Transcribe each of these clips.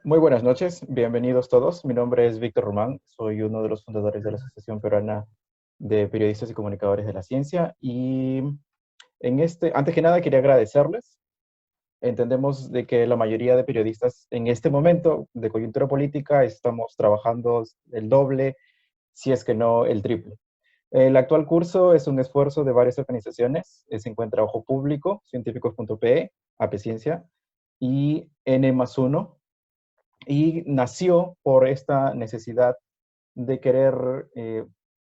Muy buenas noches, bienvenidos todos. Mi nombre es Víctor Román, soy uno de los fundadores de la Asociación Peruana de Periodistas y Comunicadores de la Ciencia. Y antes que nada, quería agradecerles. Entendemos de que la mayoría de periodistas en este momento de coyuntura política estamos trabajando el doble, si es que no el triple. El actual curso es un esfuerzo de varias organizaciones. Se encuentra Ojo Público, Científicos.pe, APCiencia y N más uno, y nació por esta necesidad de querer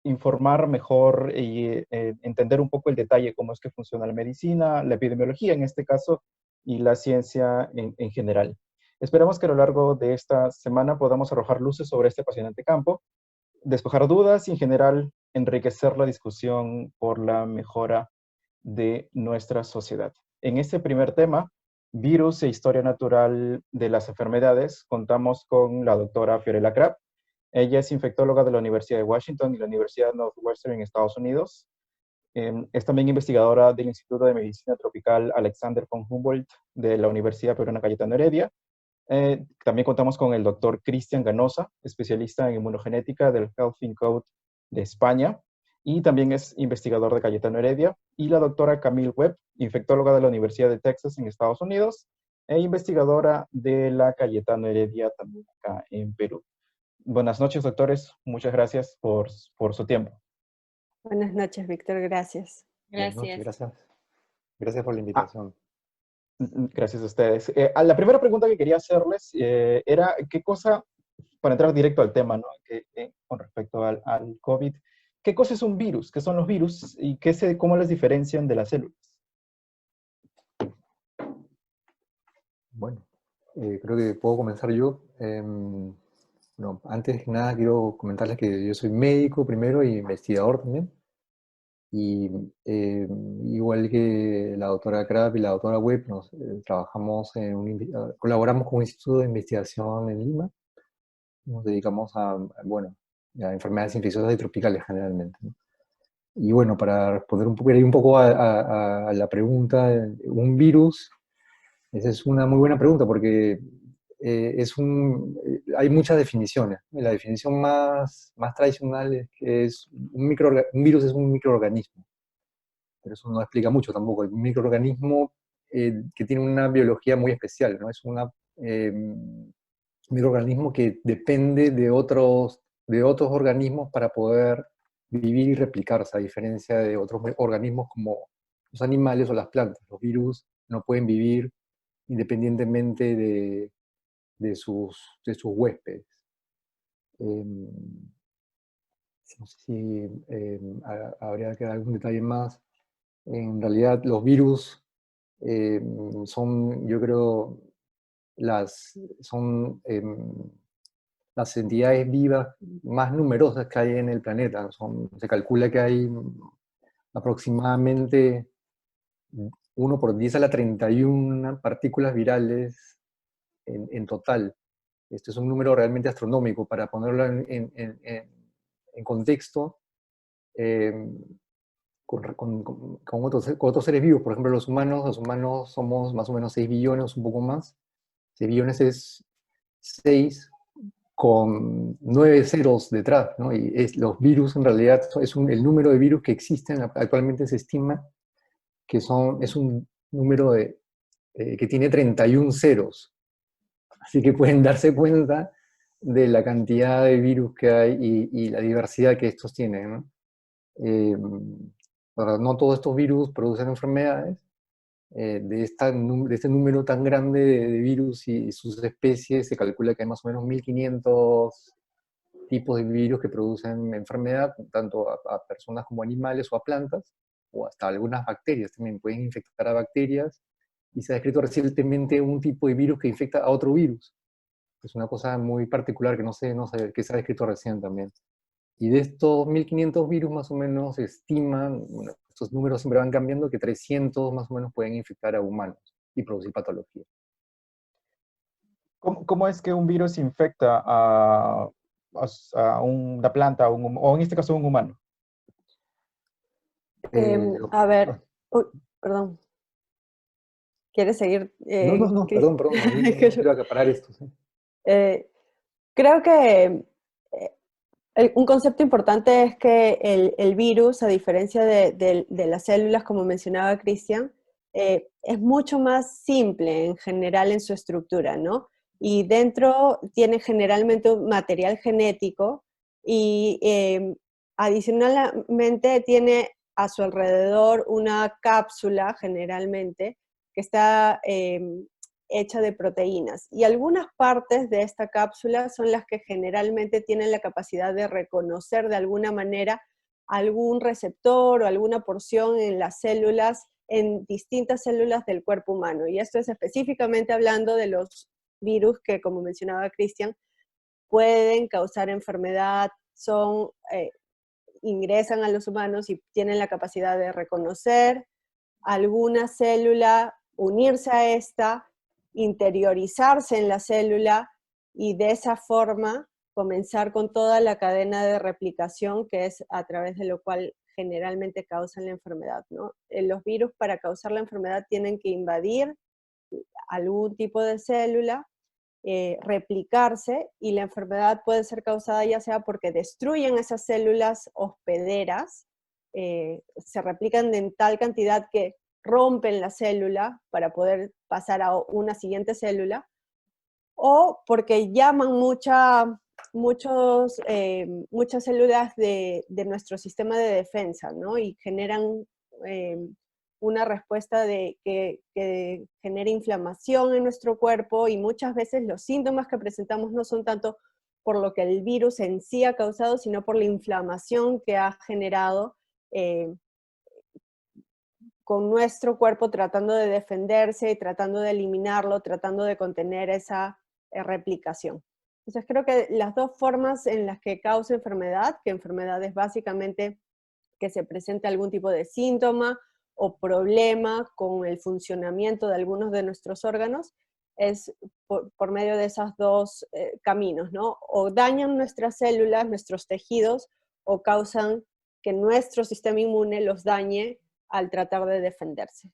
informar mejor y entender un poco el detalle, cómo es que funciona la medicina, la epidemiología en este caso, y la ciencia en general. Esperamos que a lo largo de esta semana podamos arrojar luces sobre este apasionante campo, despejar dudas y en general enriquecer la discusión por la mejora de nuestra sociedad. En este primer tema, virus e historia natural de las enfermedades, contamos con la doctora Fiorella Crabb. Ella es infectóloga de la Universidad de Washington y la Universidad de Northwestern en Estados Unidos. Es también investigadora del Instituto de Medicina Tropical Alexander von Humboldt de la Universidad Peruana Cayetano Heredia. También contamos con el doctor Cristian Ganosa, especialista en inmunogenética del Health Code de España, y también es investigador de Cayetano Heredia, y la doctora Camille Webb, infectóloga de la Universidad de Texas en Estados Unidos, e investigadora de la Cayetano Heredia también acá en Perú. Buenas noches, doctores. Muchas gracias por su tiempo. Buenas noches, Víctor, gracias. Buenas noches, Gracias. gracias. Gracias por la Ah, invitación. gracias a ustedes. La primera pregunta que quería hacerles era qué cosa, para entrar directo al tema, ¿no? Con respecto al COVID, ¿qué cosa es un virus? ¿Qué son los virus? ¿Y cómo las diferencian de las células? Bueno, creo que puedo comenzar yo. Bueno, antes que nada quiero comentarles que yo soy médico primero y investigador también. Y igual que la doctora Crab y la doctora Webb, trabajamos colaboramos con un instituto de investigación en Lima. Nos dedicamos bueno, a enfermedades infecciosas y tropicales generalmente, ¿no? Y bueno, para responder un poco a la pregunta, un virus. Esa es una muy buena pregunta porque hay muchas definiciones. La definición más tradicional es que un virus es un microorganismo, pero eso no explica mucho tampoco. Un microorganismo que tiene una biología muy especial, ¿no? Es un microorganismo que depende de otros organismos para poder vivir y replicarse, a diferencia de otros organismos como los animales o las plantas. Los virus no pueden vivir independientemente de sus huéspedes. No sé si habría que dar algún detalle más. En realidad, los virus son, yo creo, son las entidades vivas más numerosas que hay en el planeta. Se calcula que hay aproximadamente 1 por 10 a la 31 partículas virales en total. Este es un número realmente astronómico. Para ponerlo en contexto, eh, con otros seres vivos. Por ejemplo, los humanos somos más o menos 6 billones, un poco más. 6 billones es 6 con 9 ceros detrás, ¿no? Y los virus en realidad el número de virus que existen actualmente se estima que es un número que tiene 31 ceros. Así que pueden darse cuenta de la cantidad de virus que hay y la diversidad que estos tienen, ¿no? Ahora, no todos estos virus producen enfermedades. De este número tan grande de virus y sus especies, se calcula que hay más o menos 1500 tipos de virus que producen enfermedad, tanto a personas como animales o a plantas, o hasta algunas bacterias también pueden infectar a bacterias. Y se ha descrito recientemente un tipo de virus que infecta a otro virus. Es una cosa muy particular que no sé, que se ha descrito recién también. Y de estos 1500 virus más o menos se estiman, bueno, estos números siempre van cambiando, que 300 más o menos pueden infectar a humanos y producir patología. ¿Cómo es que un virus infecta a una planta o en este caso a un humano? A ver, uy, perdón, ¿quieres seguir, No, Cris? perdón, más bien no quiero acaparar esto, ¿sí? Eh, Creo que un concepto importante es que el virus, a diferencia de las células, como mencionaba Cristian, es mucho más simple en general en su estructura, ¿no? Y dentro tiene generalmente un material genético y adicionalmente tiene a su alrededor una cápsula generalmente que está hecha de proteínas. Y algunas partes de esta cápsula son las que generalmente tienen la capacidad de reconocer de alguna manera algún receptor o alguna porción en las células, en distintas células del cuerpo humano. Y esto es específicamente hablando de los virus que, como mencionaba Cristian, pueden causar enfermedad, ingresan a los humanos y tienen la capacidad de reconocer alguna célula, unirse a esta, interiorizarse en la célula y de esa forma comenzar con toda la cadena de replicación que es a través de lo cual generalmente causan la enfermedad, ¿no? Los virus para causar la enfermedad tienen que invadir algún tipo de célula, replicarse y la enfermedad puede ser causada ya sea porque destruyen esas células hospederas, se replican en tal cantidad que rompen la célula para poder pasar a una siguiente célula, o porque llaman muchas células de nuestro sistema de defensa, ¿no? Y generan una respuesta que genera inflamación en nuestro cuerpo y muchas veces los síntomas que presentamos no son tanto por lo que el virus en sí ha causado, sino por la inflamación que ha generado eh, con nuestro cuerpo tratando de defenderse y tratando de eliminarlo, tratando de contener esa replicación. Entonces creo que las dos formas en las que causa enfermedad, que enfermedad es básicamente que se presente algún tipo de síntoma o problema con el funcionamiento de algunos de nuestros órganos, es por medio de esos dos caminos, ¿no? O dañan nuestras células, nuestros tejidos, o causan que nuestro sistema inmune los dañe al tratar de defenderse.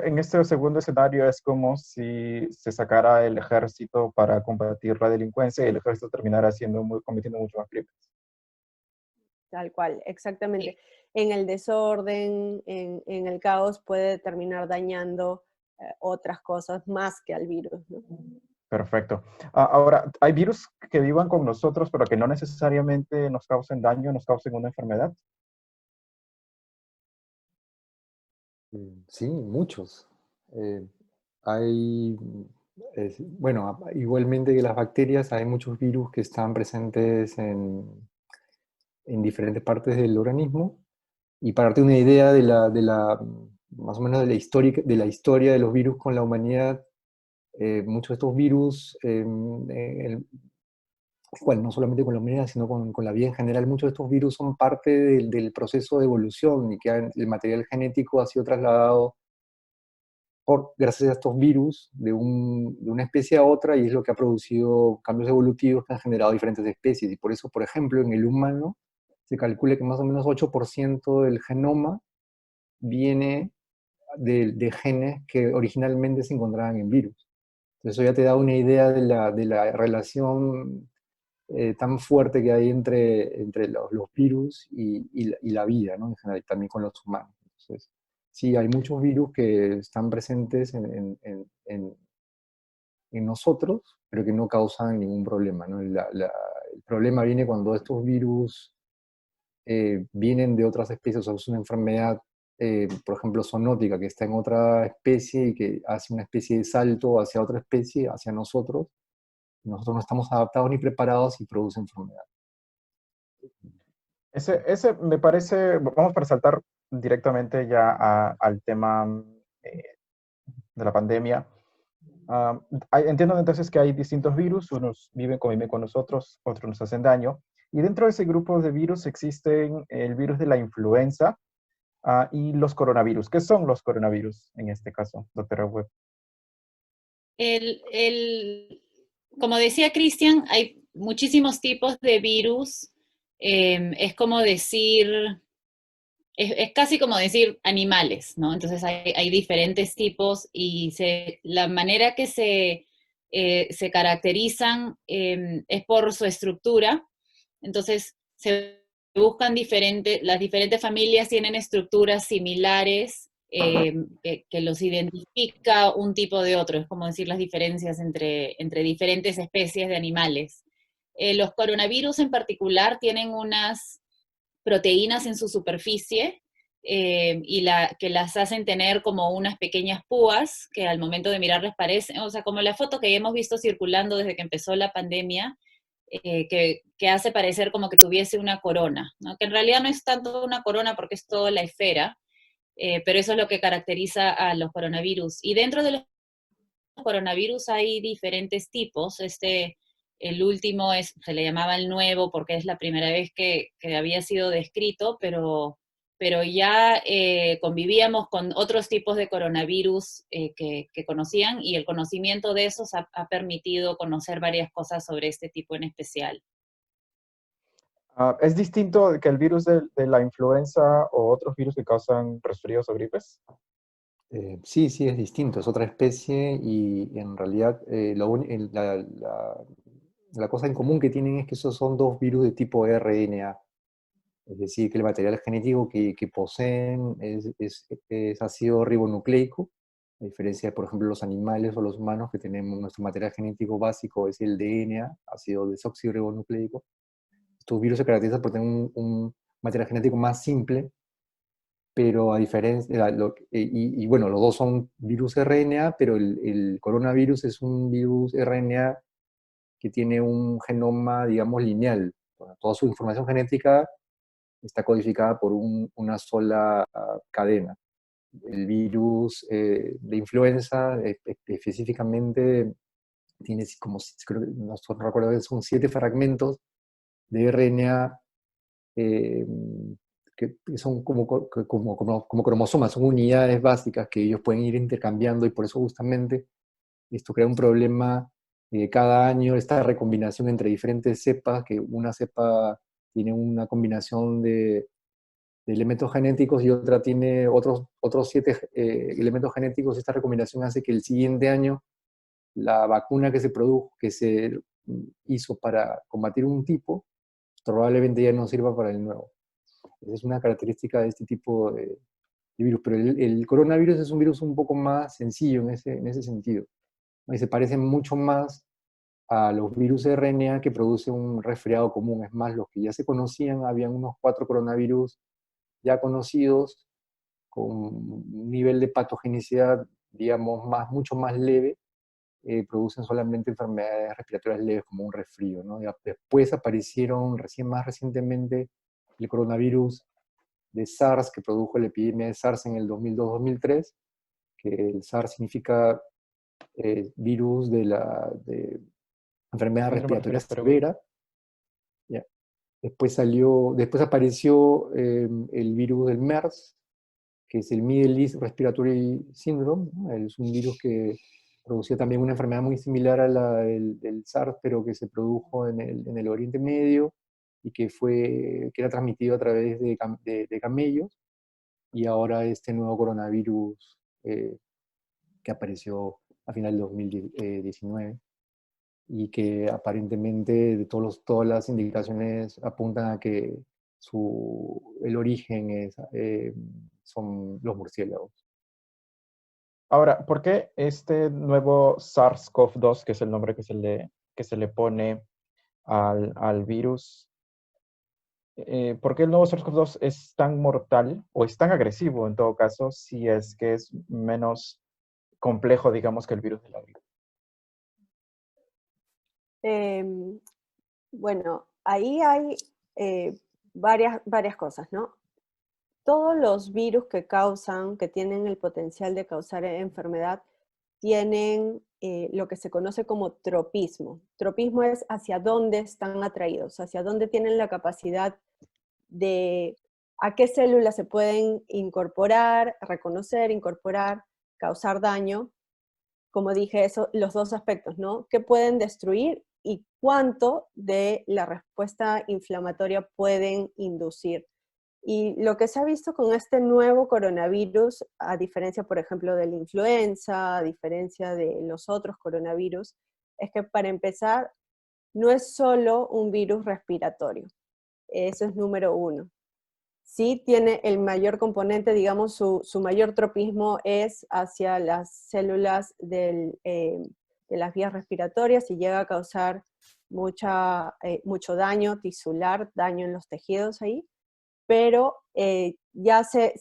En este segundo escenario es como si se sacara el ejército para combatir la delincuencia y el ejército terminara cometiendo mucho más crímenes. Tal cual, exactamente. En el desorden, en el caos puede terminar dañando otras cosas más que al virus, ¿no? Perfecto. Ahora, ¿hay virus que vivan con nosotros pero que no necesariamente nos causen daño, nos causen una enfermedad? Sí, muchos. Hay, bueno, igualmente que las bacterias, hay muchos virus que están presentes en diferentes partes del organismo. Y para darte una idea más o menos de la historia de los virus con la humanidad, muchos de estos virus, bueno, no solamente con la humanidad, sino con la vida en general, muchos de estos virus son parte del proceso de evolución y que el material genético ha sido trasladado gracias a estos virus de una especie a otra, y es lo que ha producido cambios evolutivos que han generado diferentes especies. Y por eso, por ejemplo, en el humano se calcula que más o menos 8% del genoma viene de genes que originalmente se encontraban en virus. Entonces eso ya te da una idea de la relación tan fuerte que hay entre los virus y la vida, ¿no? En general, también con los humanos. Entonces, sí, hay muchos virus que están presentes en nosotros, pero que no causan ningún problema, ¿no? El problema viene cuando estos virus vienen de otras especies, o sea, es una enfermedad, por ejemplo, zoonótica, que está en otra especie y que hace una especie de salto hacia otra especie, hacia nosotros. Nosotros no estamos adaptados ni preparados y produce enfermedad. Ese me parece, vamos para saltar directamente ya al tema de la pandemia. Entiendo entonces que hay distintos virus, unos conviven con nosotros, otros nos hacen daño. Y dentro de ese grupo de virus existen el virus de la influenza y los coronavirus. ¿Qué son los coronavirus en este caso, doctora Webb? Como decía Cristian, hay muchísimos tipos de virus. Es como decir, es casi como decir animales, ¿no? Entonces hay diferentes tipos y la manera que se se caracterizan es por su estructura. Entonces, se buscan las diferentes familias tienen estructuras similares que los identifica un tipo de otro, es como decir las diferencias entre diferentes especies de animales. Los coronavirus en particular tienen unas proteínas en su superficie que las hacen tener como unas pequeñas púas que al momento de mirarles parecen, o sea, como la foto que hemos visto circulando desde que empezó la pandemia, que hace parecer como que tuviese una corona, ¿no? Que en realidad no es tanto una corona porque es toda la esfera, pero eso es lo que caracteriza a los coronavirus. Y dentro de los coronavirus hay diferentes tipos. El último se le llamaba el nuevo porque es la primera vez que había sido descrito, pero ya convivíamos con otros tipos de coronavirus que conocían, y el conocimiento de esos ha permitido conocer varias cosas sobre este tipo en especial. ¿Es distinto que el virus de la influenza o otros virus que causan resfríos o gripes? Sí, sí, es distinto, es otra especie y en realidad la cosa en común que tienen es que esos son dos virus de tipo RNA, es decir, que el material genético que poseen es ácido ribonucleico, a diferencia de, por ejemplo, los animales o los humanos que tenemos nuestro material genético básico es el DNA, ácido desoxirribonucleico. Estos virus se caracterizan por tener un material genético más simple, pero a diferencia, y bueno, los dos son virus RNA, pero el coronavirus es un virus RNA que tiene un genoma, digamos, lineal. Bueno, toda su información genética está codificada por una sola cadena. El virus de influenza específicamente tiene como, creo que no recuerdo, son 7 fragmentos de RNA que son como cromosomas, son unidades básicas que ellos pueden ir intercambiando y por eso justamente esto crea un problema cada año, esta recombinación entre diferentes cepas, que una cepa tiene una combinación de elementos genéticos y otra tiene otros 7 elementos genéticos. Esta recombinación hace que el siguiente año la vacuna que se produjo, que se hizo para combatir un tipo, probablemente ya no sirva para el nuevo. Esa es una característica de este tipo de virus, pero el coronavirus es un virus un poco más sencillo en ese sentido, ¿no? Y se parece mucho más a los virus RNA que produce un resfriado común. Es más, los que ya se conocían, habían unos 4 coronavirus ya conocidos con un nivel de patogenicidad, digamos, mucho más leve, producen solamente enfermedades respiratorias leves como un resfrío, ¿no? Después aparecieron más recientemente el coronavirus de SARS, que produjo la epidemia de SARS en el 2002-2003, que el SARS significa virus de enfermedad respiratoria severa. ¿Ya? Después apareció el virus del MERS, que es el Middle East Respiratory Syndrome, ¿no? Es un virus que producía también una enfermedad muy similar a la del SARS, pero que se produjo en el Oriente Medio y que era transmitido a través de camellos. Y ahora este nuevo coronavirus que apareció a final de 2019 y que aparentemente todas las indicaciones apuntan a que el origen son los murciélagos. Ahora, ¿por qué este nuevo SARS-CoV-2, que es el nombre que se le pone al virus, por qué el nuevo SARS-CoV-2 es tan mortal o es tan agresivo en todo caso, si es que es menos complejo, digamos, que el virus de la gripe? Bueno, ahí hay varias cosas, ¿no? Todos los virus que tienen el potencial de causar enfermedad, tienen lo que se conoce como tropismo. Tropismo es hacia dónde están atraídos, hacia dónde tienen la capacidad de a qué células se pueden incorporar, reconocer, incorporar, causar daño. Como dije, los dos aspectos, ¿no? ¿Qué pueden destruir y cuánto de la respuesta inflamatoria pueden inducir? Y lo que se ha visto con este nuevo coronavirus, a diferencia, por ejemplo, de la influenza, a diferencia de los otros coronavirus, es que para empezar, no es solo un virus respiratorio. Eso es número uno. Sí tiene el mayor componente, digamos, su mayor tropismo es hacia las células de las vías respiratorias y llega a causar mucho daño tisular, daño en los tejidos ahí, pero ya se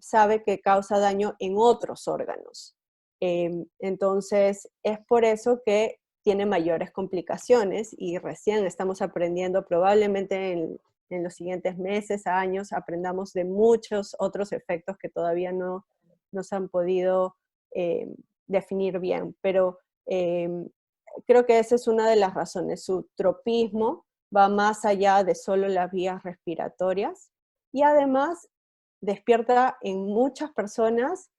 sabe que causa daño en otros órganos. Entonces, es por eso que tiene mayores complicaciones y recién estamos aprendiendo, probablemente en los siguientes meses, años, aprendamos de muchos otros efectos que todavía no nos han podido definir bien. Pero creo que esa es una de las razones. Su tropismo va más allá de solo las vías respiratorias y además despierta en muchas personas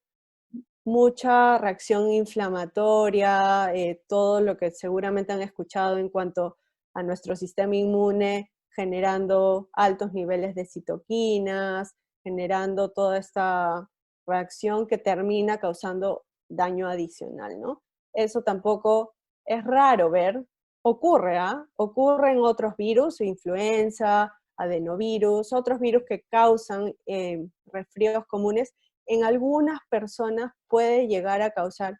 mucha reacción inflamatoria, todo lo que seguramente han escuchado en cuanto a nuestro sistema inmune, generando altos niveles de citoquinas, generando toda esta reacción que termina causando daño adicional, ¿no? Eso tampoco es raro ver, ocurre, ¿ah? Ocurre en otros virus, influenza, adenovirus, otros virus que causan resfríos comunes. En algunas personas puede llegar a causar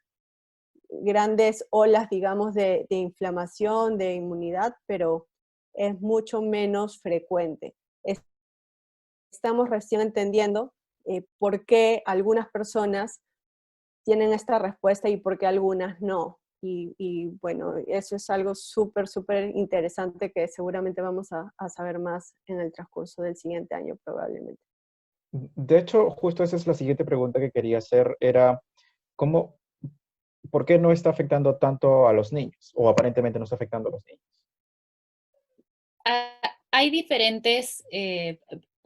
grandes olas, digamos, de inflamación, de inmunidad, pero es mucho menos frecuente. Estamos recién entendiendo por qué algunas personas tienen esta respuesta y por qué algunas no. Y bueno, eso es algo súper, súper interesante que seguramente vamos a saber más en el transcurso del siguiente año probablemente. De hecho, justo esa es la siguiente pregunta que quería hacer, era ¿cómo, por qué no está afectando tanto a los niños? O aparentemente no está afectando a los niños. Hay diferentes,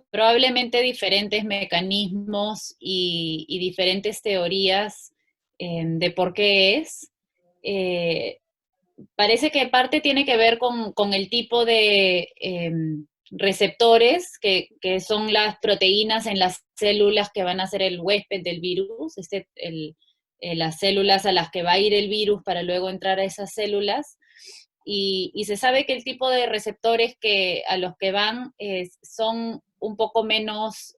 probablemente diferentes mecanismos y diferentes teorías de por qué es. Parece que parte tiene que ver con el tipo de receptores que son las proteínas en las células que van a ser el huésped del virus, las células a las que va a ir el virus para luego entrar a esas células. Y se sabe que el tipo de receptores a los que van son un poco menos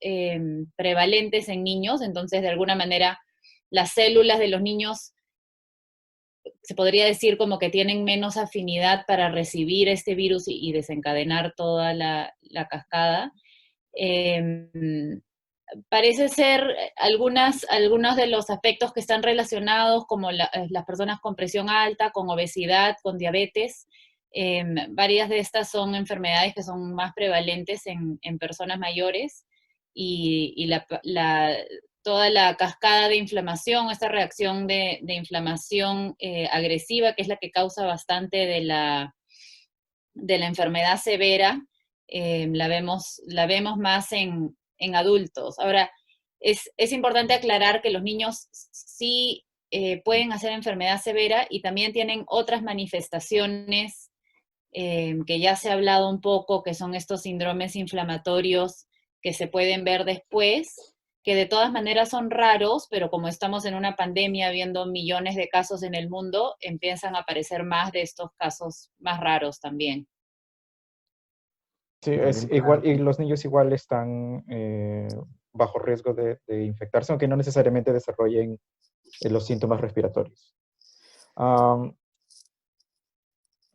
prevalentes en niños, entonces de alguna manera las células de los niños se podría decir como que tienen menos afinidad para recibir este virus y desencadenar toda la cascada. Parece ser algunos de los aspectos que están relacionados, como las personas con presión alta, con obesidad, con diabetes. Varias de estas son enfermedades que son más prevalentes en personas mayores y toda la cascada de inflamación, esta reacción de inflamación agresiva, que es la que causa bastante de la enfermedad severa, la vemos más en adultos. Ahora, es importante aclarar que los niños sí pueden hacer enfermedad severa y también tienen otras manifestaciones que ya se ha hablado un poco, que son estos síndromes inflamatorios que se pueden ver después, que de todas maneras son raros, pero como estamos en una pandemia viendo millones de casos en el mundo, empiezan a aparecer más de estos casos más raros también. Sí, es igual, y los niños igual están bajo riesgo de infectarse, aunque no necesariamente desarrollen los síntomas respiratorios.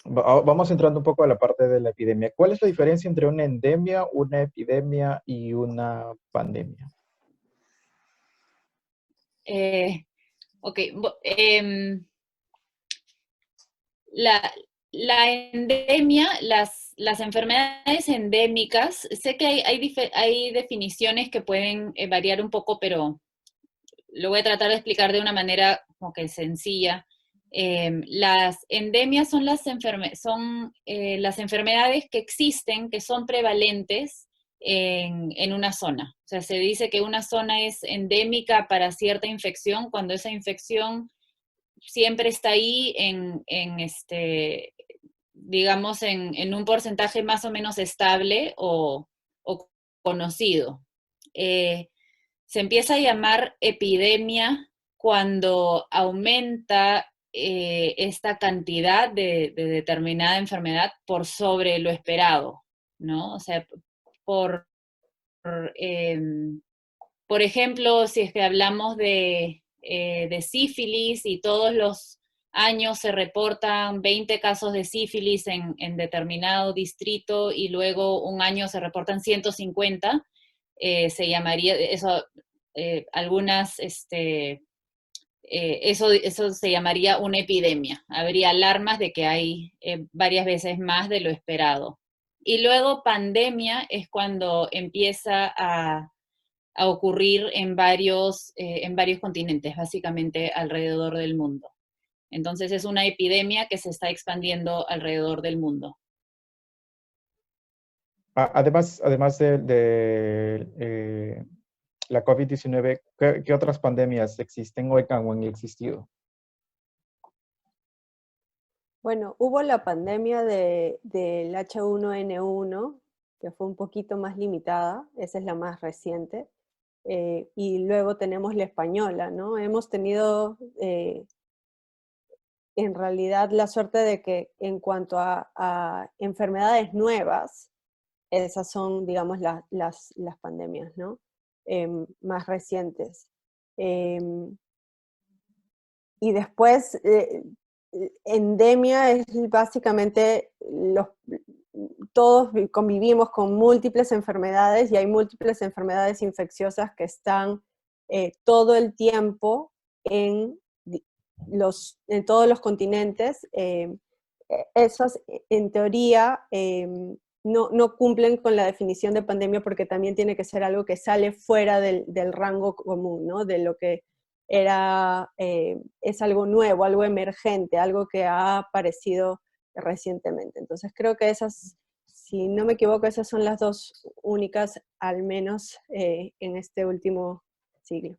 Vamos entrando un poco a la parte de la epidemia. ¿Cuál es la diferencia entre una endemia, una epidemia y una pandemia? Ok, la endemia, las enfermedades endémicas, sé que hay definiciones que pueden variar un poco, pero lo voy a tratar de explicar de una manera como que sencilla. Las endemias son las enfermedades que existen, que son prevalentes en una zona. O sea, se dice que una zona es endémica para cierta infección cuando esa infección siempre está ahí digamos, en un porcentaje más o menos estable o conocido. Se empieza a llamar epidemia cuando aumenta esta cantidad de determinada enfermedad por sobre lo esperado, ¿no? O sea, por, por ejemplo, si es que hablamos de sífilis y todos los años se reportan 20 casos de sífilis en determinado distrito y luego un año se reportan 150, se llamaría, eso, algunas, eso se llamaría una epidemia. Habría alarmas de que hay varias veces más de lo esperado. Y luego pandemia es cuando empieza a ocurrir en varios continentes, básicamente alrededor del mundo. Entonces es una epidemia que se está expandiendo alrededor del mundo. Además de la COVID-19, ¿qué otras pandemias existen o han existido? Bueno, hubo la pandemia del H1N1, que fue un poquito más limitada, esa es la más reciente, y luego tenemos la española, ¿no? Hemos tenido en realidad la suerte de que en cuanto a enfermedades nuevas, esas son, digamos, las pandemias, ¿no? Más recientes. Y después, endemia es básicamente todos convivimos con múltiples enfermedades y hay múltiples enfermedades infecciosas que están todo el tiempo en, en todos los continentes. Esos, en teoría, no cumplen con la definición de pandemia porque también tiene que ser algo que sale fuera del rango común, ¿no? De lo que es algo nuevo, algo emergente, algo que ha aparecido recientemente. Entonces creo que esas, si no me equivoco, esas son las dos únicas, al menos en este último siglo.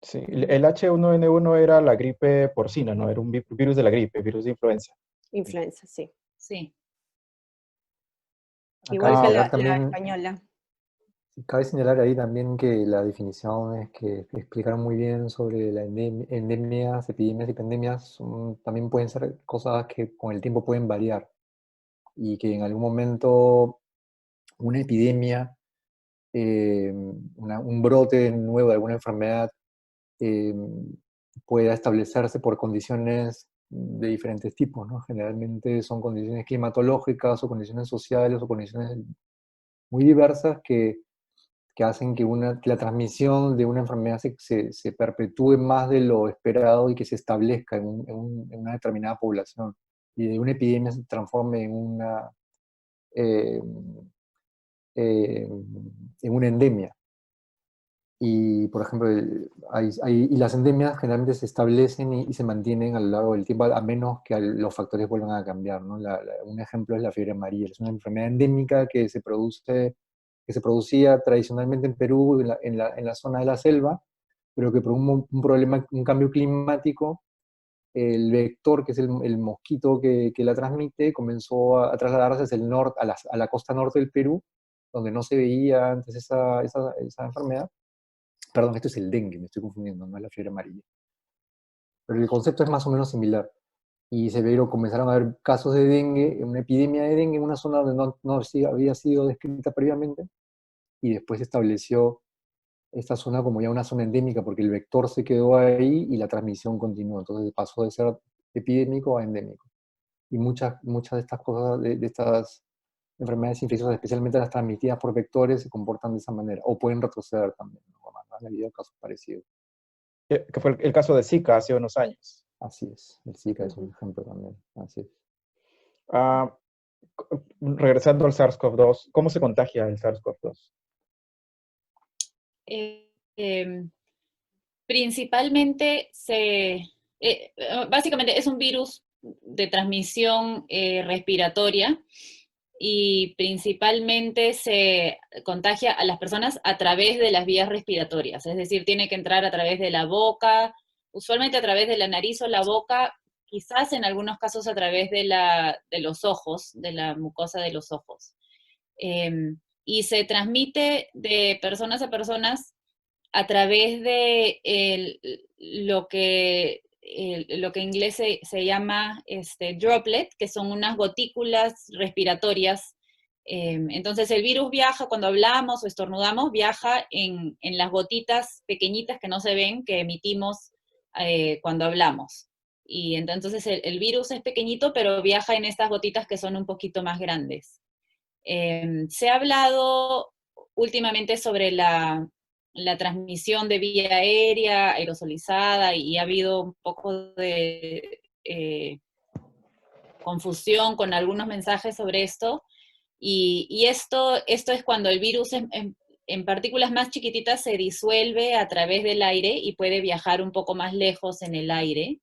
Sí, el H1N1 era la gripe porcina, ¿no? Era un virus de la gripe, virus de influenza. Influenza, sí. Sí. Igual que la también, española. cabe señalar ahí también que la definición es que explicaron muy bien sobre las endemias, epidemias y pandemias, también pueden ser cosas que con el tiempo pueden variar y que en algún momento una epidemia, un brote nuevo de alguna enfermedad pueda establecerse por condiciones de diferentes tipos, ¿no? Generalmente son condiciones climatológicas o condiciones sociales o condiciones muy diversas que hacen que la transmisión de una enfermedad se perpetúe más de lo esperado y que se establezca en una determinada población. Y de una epidemia se transforme eh, en una endemia. Y, por ejemplo, y las endemias generalmente se establecen y se mantienen a lo largo del tiempo, a menos que los factores vuelvan a cambiar, ¿no? Un ejemplo es la fiebre amarilla. Es una enfermedad endémica que se producía tradicionalmente en Perú, en la zona de la selva, pero que por un problema, un cambio climático, el vector, que es el mosquito que la transmite, comenzó a trasladarse hacia el norte, a la costa norte del Perú, donde no se veía antes esa enfermedad. Perdón, esto es el dengue, me estoy confundiendo, no es la fiebre amarilla. Pero el concepto es más o menos similar. Y comenzaron a haber casos de dengue, una epidemia de dengue en una zona donde no había sido descrita previamente, y después se estableció esta zona como ya una zona endémica, porque el vector se quedó ahí y la transmisión continuó. Entonces pasó de ser epidémico a endémico. Y muchas de estas cosas, de estas enfermedades infecciosas, especialmente las transmitidas por vectores, se comportan de esa manera, o pueden retroceder también, ¿no? Han habido casos parecidos. Que fue el caso de Zika hace unos años. Así es, el Zika es un ejemplo también, así es. Ah, regresando al SARS-CoV-2, ¿cómo se contagia el SARS-CoV-2? Principalmente básicamente es un virus de transmisión respiratoria y principalmente se contagia a las personas a través de las vías respiratorias, es decir, tiene que entrar a través de la boca, usualmente a través de la nariz o la boca, quizás en algunos casos a través de los ojos, de la mucosa de los ojos. Y se transmite de personas a personas a través de lo que lo que en inglés se llama droplet, que son unas gotículas respiratorias. Entonces el virus viaja cuando hablamos o estornudamos, viaja en las gotitas pequeñitas que no se ven, que emitimos cuando hablamos. Y entonces el virus es pequeñito, pero viaja en estas gotitas que son un poquito más grandes. Se ha hablado últimamente sobre la transmisión de vía aérea, aerosolizada, y ha habido un poco de confusión con algunos mensajes sobre esto. Y esto es cuando el virus en partículas más chiquititas se disuelve a través del aire y puede viajar un poco más lejos en el aire.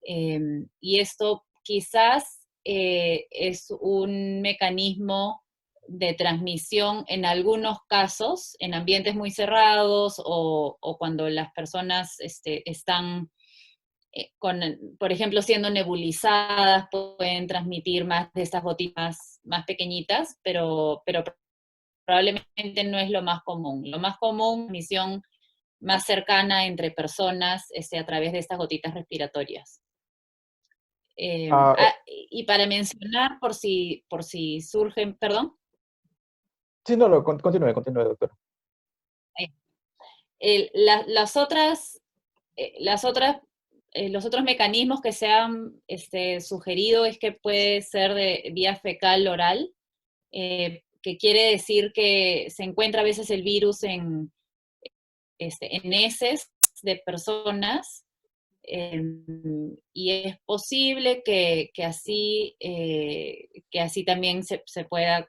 Y esto quizás es un mecanismo de transmisión en algunos casos, en ambientes muy cerrados o cuando las personas están, por ejemplo, siendo nebulizadas, pueden transmitir más de estas gotitas más pequeñitas, pero probablemente no es lo más común. Lo más común es transmisión más cercana entre personas a través de estas gotitas respiratorias. Y para mencionar, por si surgen, perdón. Sí, no, continúe, doctor. Los otros mecanismos que se han sugerido es que puede ser de vía fecal oral, que quiere decir que se encuentra a veces el virus en heces de personas, y es posible que así también se pueda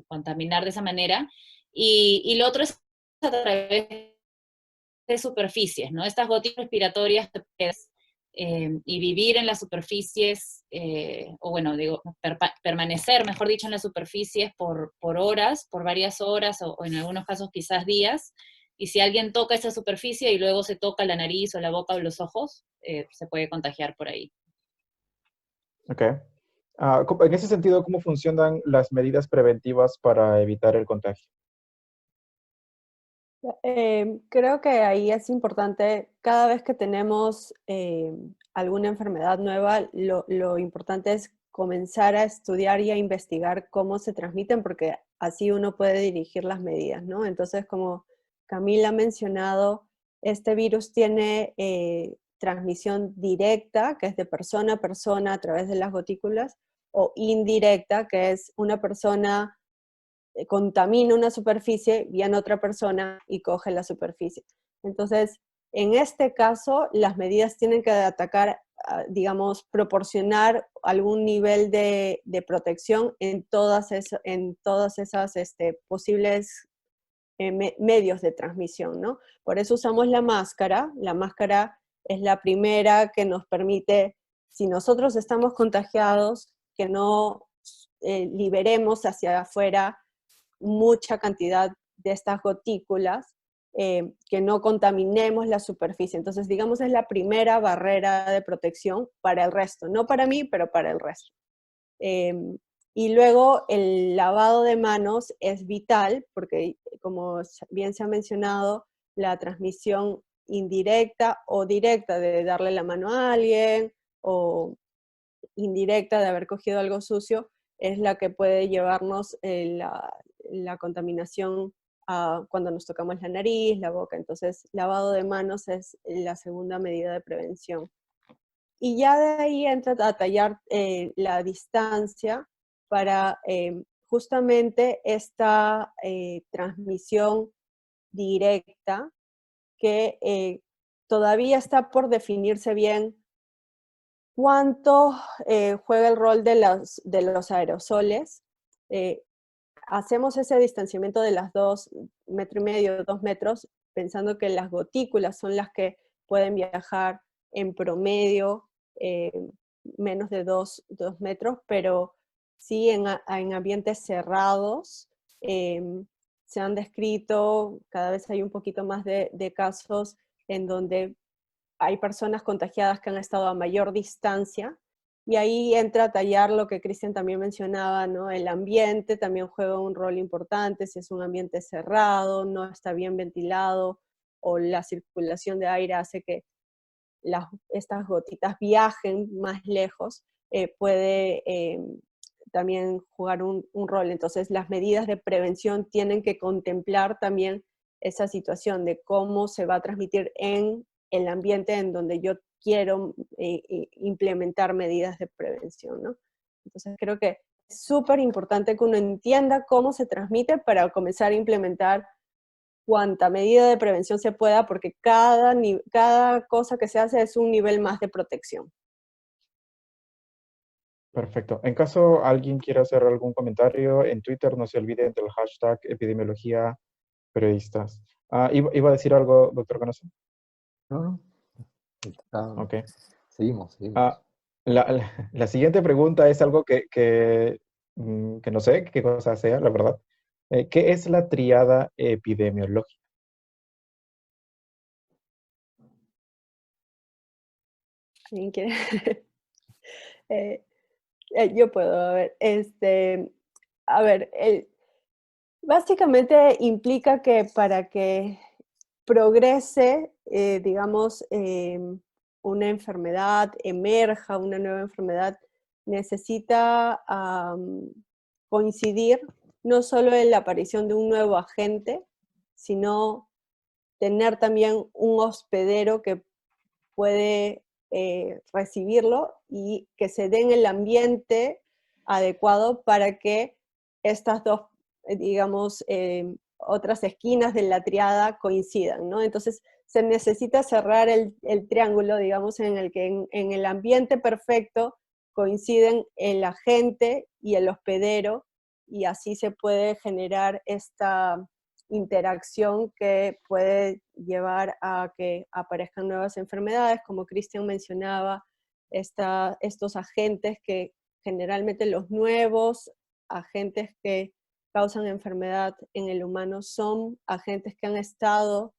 contaminar de esa manera. Y lo otro es a través de superficies, ¿no? Estas gotitas respiratorias y vivir en las superficies, o bueno, digo, permanecer, mejor dicho, en las superficies por horas, por varias horas, o en algunos casos quizás días. Y si alguien toca esa superficie y luego se toca la nariz o la boca o los ojos, se puede contagiar por ahí. Ok. En ese sentido, ¿cómo funcionan las medidas preventivas para evitar el contagio? Creo que ahí es importante, cada vez que tenemos alguna enfermedad nueva, lo importante es comenzar a estudiar y a investigar cómo se transmiten, porque así uno puede dirigir las medidas, ¿no? Entonces, como Camila ha mencionado, este virus tiene transmisión directa, que es de persona a persona a través de las gotículas, o indirecta, que es una persona contamina una superficie, viene otra persona y coge la superficie. Entonces, en este caso, las medidas tienen que atacar, digamos, proporcionar algún nivel de protección en todas esas posibles medios de transmisión, ¿no? Por eso usamos la máscara. La máscara es la primera que nos permite, si nosotros estamos contagiados, que no liberemos hacia afuera mucha cantidad de estas gotículas, que no contaminemos la superficie. Entonces, digamos, es la primera barrera de protección para el resto. No para mí, pero para el resto. Y luego el lavado de manos es vital, porque como bien se ha mencionado, la transmisión indirecta o directa de darle la mano a alguien, o indirecta de haber cogido algo sucio, es la que puede llevarnos la contaminación cuando nos tocamos la nariz, la boca. Entonces, lavado de manos es la segunda medida de prevención. Y ya de ahí entra a tallar la distancia para justamente esta transmisión directa que todavía está por definirse bien cuánto juega el rol de los aerosoles. Hacemos ese distanciamiento de las 2,5 metros, 2 metros, pensando que las gotículas son las que pueden viajar en promedio menos de 2 metros, pero sí en ambientes cerrados. Se han descrito, cada vez hay un poquito más de casos en donde hay personas contagiadas que han estado a mayor distancia, y ahí entra a tallar lo que Cristian también mencionaba, ¿no? El ambiente también juega un rol importante, si es un ambiente cerrado, no está bien ventilado, o la circulación de aire hace que estas gotitas viajen más lejos, puede también jugar un rol. Entonces, las medidas de prevención tienen que contemplar también esa situación de cómo se va a transmitir en el ambiente en donde yo quiero implementar medidas de prevención, ¿no? Entonces, creo que es súper importante que uno entienda cómo se transmite para comenzar a implementar cuanta medida de prevención se pueda, porque cada cosa que se hace es un nivel más de protección. Perfecto. En caso alguien quiera hacer algún comentario en Twitter, no se olviden del hashtag epidemiología periodistas. ¿Iba a decir algo, doctor Canosa? No, no. Ok. Seguimos. Ah, la siguiente pregunta es algo que no sé qué cosa sea, la verdad. ¿Qué es la triada epidemiológica? ¿Alguien quiere? Eh, yo puedo, a ver, básicamente implica que para que progrese, digamos, una enfermedad, emerja una nueva enfermedad, necesita coincidir no solo en la aparición de un nuevo agente, sino tener también un hospedero que puede recibirlo y que se dé en el ambiente adecuado para que estas dos, digamos, otras esquinas de la triada coincidan, ¿no? Entonces, se necesita cerrar el triángulo, digamos, en el que en el ambiente perfecto coinciden el agente y el hospedero, y así se puede generar esta interacción que puede llevar a que aparezcan nuevas enfermedades, como Cristian mencionaba, estos agentes que generalmente los nuevos agentes que causan enfermedad en el humano son agentes que han estado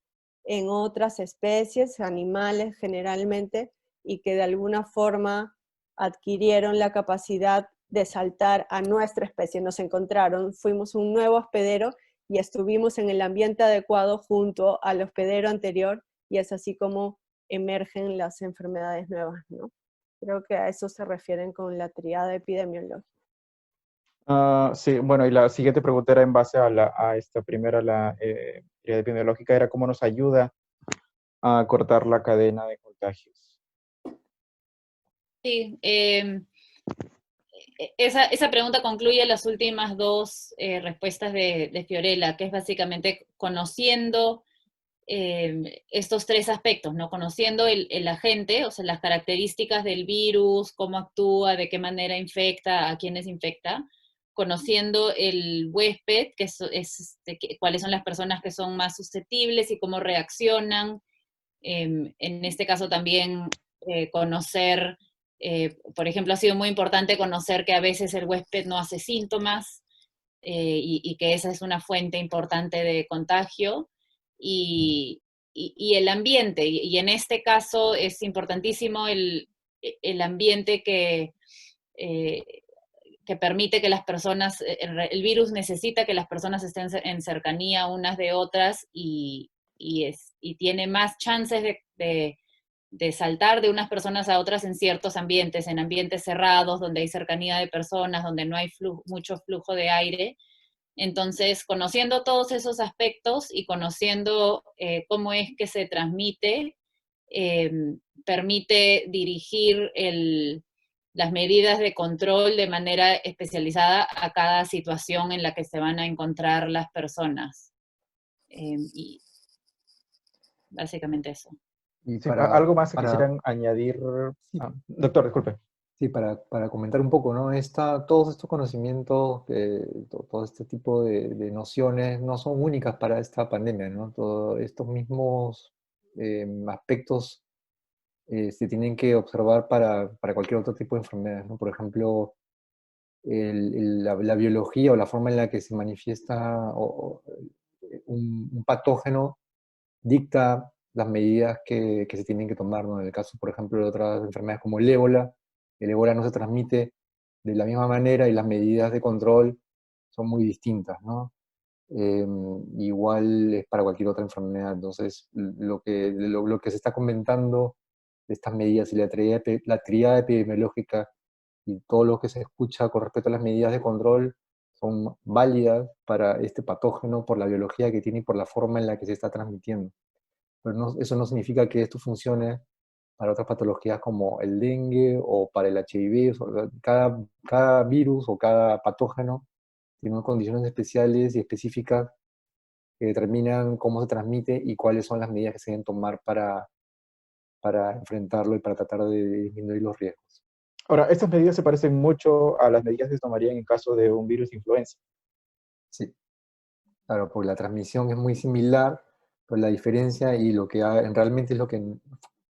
en otras especies, animales generalmente, y que de alguna forma adquirieron la capacidad de saltar a nuestra especie. Nos encontraron, fuimos un nuevo hospedero y estuvimos en el ambiente adecuado junto al hospedero anterior, y es así como emergen las enfermedades nuevas, ¿no? Creo que a eso se refieren con la triada epidemiológica. Sí, bueno, y la siguiente pregunta era en base a esta primera, la triada epidemiológica, era cómo nos ayuda a cortar la cadena de contagios. Sí, esa pregunta concluye las últimas dos respuestas de Fiorella, que es básicamente conociendo estos tres aspectos, ¿no? Conociendo el agente, o sea, las características del virus, cómo actúa, de qué manera infecta, a quiénes infecta, conociendo el huésped, cuáles son las personas que son más susceptibles y cómo reaccionan. En este caso también conocer, por ejemplo, ha sido muy importante conocer que a veces el huésped no hace síntomas y que esa es una fuente importante de contagio. Y el ambiente, y en este caso es importantísimo el ambiente eh, que permite que las personas, el virus necesita que las personas estén en cercanía unas de otras y tiene más chances de saltar de unas personas a otras en ciertos ambientes, en ambientes cerrados, donde hay cercanía de personas, donde no hay mucho flujo de aire. Entonces, conociendo todos esos aspectos y conociendo cómo es que se transmite, eh, permite dirigir las medidas de control de manera especializada a cada situación en la que se van a encontrar las personas. Y básicamente eso. Y Sí, algo más que para, quisieran añadir. sí, Doctor, disculpe. sí, para comentar un poco, ¿no? Todos estos conocimientos, todo este tipo de nociones no son únicas para esta pandemia, ¿no? Todos estos mismos aspectos se tienen que observar para cualquier otro tipo de enfermedades, ¿no? Por ejemplo, la biología o la forma en la que se manifiesta un patógeno dicta las medidas que se tienen que tomar, ¿no? En el caso, por ejemplo, de otras enfermedades como el ébola no se transmite de la misma manera y las medidas de control son muy distintas, ¿no? Igual es para cualquier otra enfermedad. Entonces, lo que se está comentando estas medidas y la tríada epidemiológica y todo lo que se escucha con respecto a las medidas de control son válidas para este patógeno por la biología que tiene y por la forma en la que se está transmitiendo. Pero eso no significa que esto funcione para otras patologías como el dengue o para el HIV. Cada virus o cada patógeno tiene unas condiciones especiales y específicas que determinan cómo se transmite y cuáles son las medidas que se deben tomar para enfrentarlo y para tratar de disminuir los riesgos. Ahora, estas medidas se parecen mucho a las medidas que se tomarían en caso de un virus influenza. Sí, claro, porque la transmisión es muy similar, pero la diferencia y lo que realmente es lo que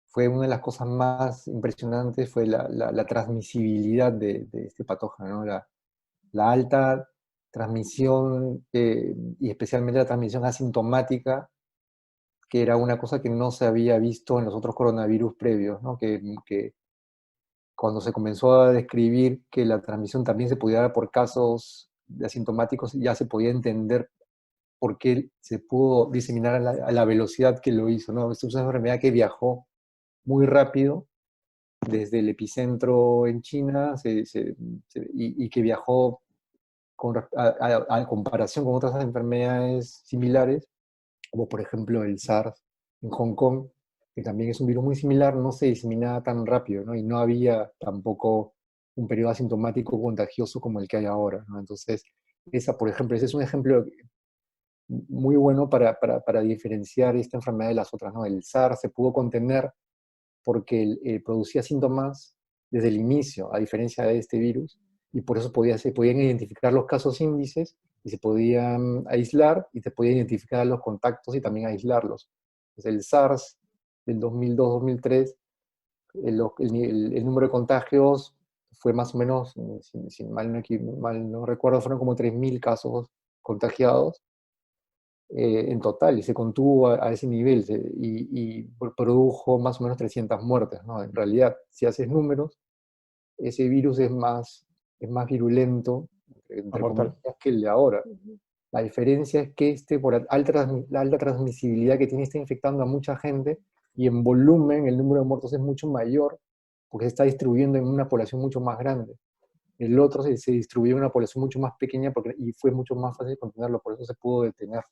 fue una de las cosas más impresionantes fue la transmisibilidad de este patógeno, ¿no? La alta transmisión y especialmente la transmisión asintomática, que era una cosa que no se había visto en los otros coronavirus previos, ¿no? Que cuando se comenzó a describir que la transmisión también se podía dar por casos asintomáticos, ya se podía entender por qué se pudo diseminar a la velocidad que lo hizo, ¿no? Esta es una enfermedad que viajó muy rápido desde el epicentro en China y que viajó a comparación con otras enfermedades similares, como por ejemplo el SARS en Hong Kong, que también es un virus muy similar, no se diseminaba tan rápido, ¿no? Y no había tampoco un periodo asintomático contagioso como el que hay ahora, ¿no? Entonces, por ejemplo, ese es un ejemplo muy bueno para diferenciar esta enfermedad de las otras, ¿no? El SARS se pudo contener porque producía síntomas desde el inicio, a diferencia de este virus, y por eso se podían identificar los casos índices y se podían aislar y se podía identificar a los contactos y también aislarlos. Entonces, el SARS del 2002-2003, el número de contagios fue más o menos, si mal no recuerdo, fueron como 3.000 casos contagiados en total, y se contuvo a ese nivel y produjo más o menos 300 muertes, ¿no? En realidad, si haces números, ese virus es más virulento, Más entre mortal. comillas, que el de ahora. La diferencia es que por la alta transmisibilidad que tiene, está infectando a mucha gente y en volumen el número de muertos es mucho mayor porque se está distribuyendo en una población mucho más grande. El otro se distribuyó en una población mucho más pequeña y fue mucho más fácil contenerlo, por eso se pudo detener.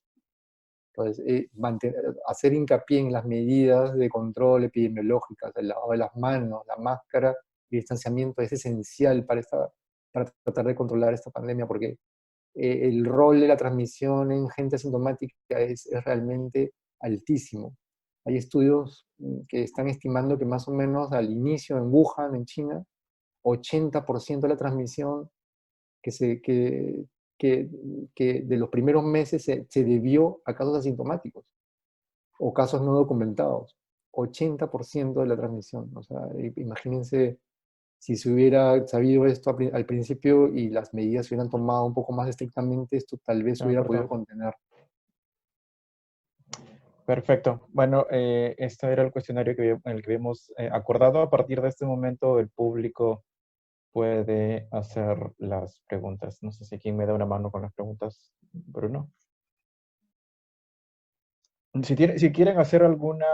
Entonces, hacer hincapié en las medidas de control epidemiológicas, el lavado de las manos, la máscara y el distanciamiento es esencial para tratar de controlar esta pandemia, porque el rol de la transmisión en gente asintomática es realmente altísimo. Hay estudios que están estimando que más o menos al inicio en Wuhan, en China, 80% de la transmisión que, se, que de los primeros meses se debió a casos asintomáticos o casos no documentados. 80% de la transmisión. O sea, imagínense si se hubiera sabido esto al principio y las medidas se hubieran tomado un poco más estrictamente, esto tal vez se hubiera podido contener. Perfecto. Bueno, este era el cuestionario en el que habíamos acordado. A partir de este momento, el público puede hacer las preguntas. No sé si quién me da una mano con las preguntas, Bruno. Si quieren hacer alguna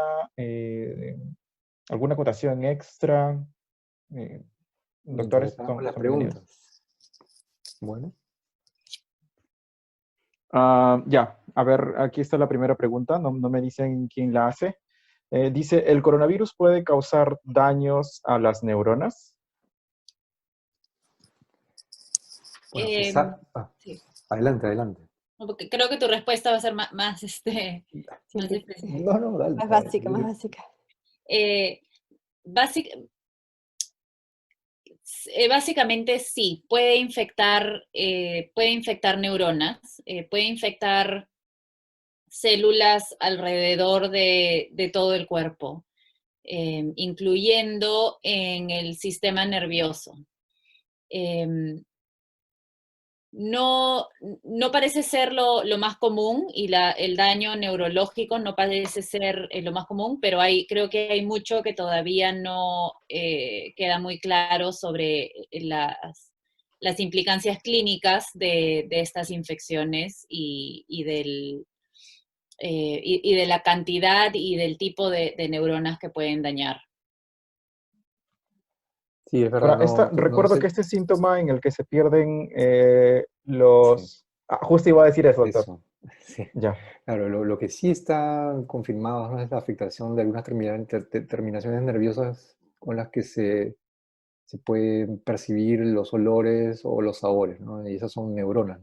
acotación extra, doctores, Mientras las son bienvenidos. preguntas. Bueno. Ya, a ver, aquí está la primera pregunta. No me dicen quién la hace. Dice, ¿el coronavirus puede causar daños a las neuronas? Bueno, Sí. adelante. Porque creo que tu respuesta va a ser más, más específica. No, dale. Más básica, más básica. Básicamente sí, puede infectar neuronas, puede infectar células alrededor de todo el cuerpo, incluyendo en el sistema nervioso. No parece ser lo más común y el daño neurológico no parece ser lo más común, pero creo que hay mucho que todavía no queda muy claro sobre las implicancias clínicas de estas infecciones y de la cantidad y del tipo de neuronas que pueden dañar. Sí, es verdad, Ahora, no recuerdo sé. que este síntoma en el que se pierden Sí, los... justo iba a decir eso, doctor. eso. Sí. Ya. Claro, lo que sí está confirmado, ¿no?, es la afectación de algunas terminaciones nerviosas con las que se pueden percibir los olores o los sabores, ¿no? Y esas son neuronas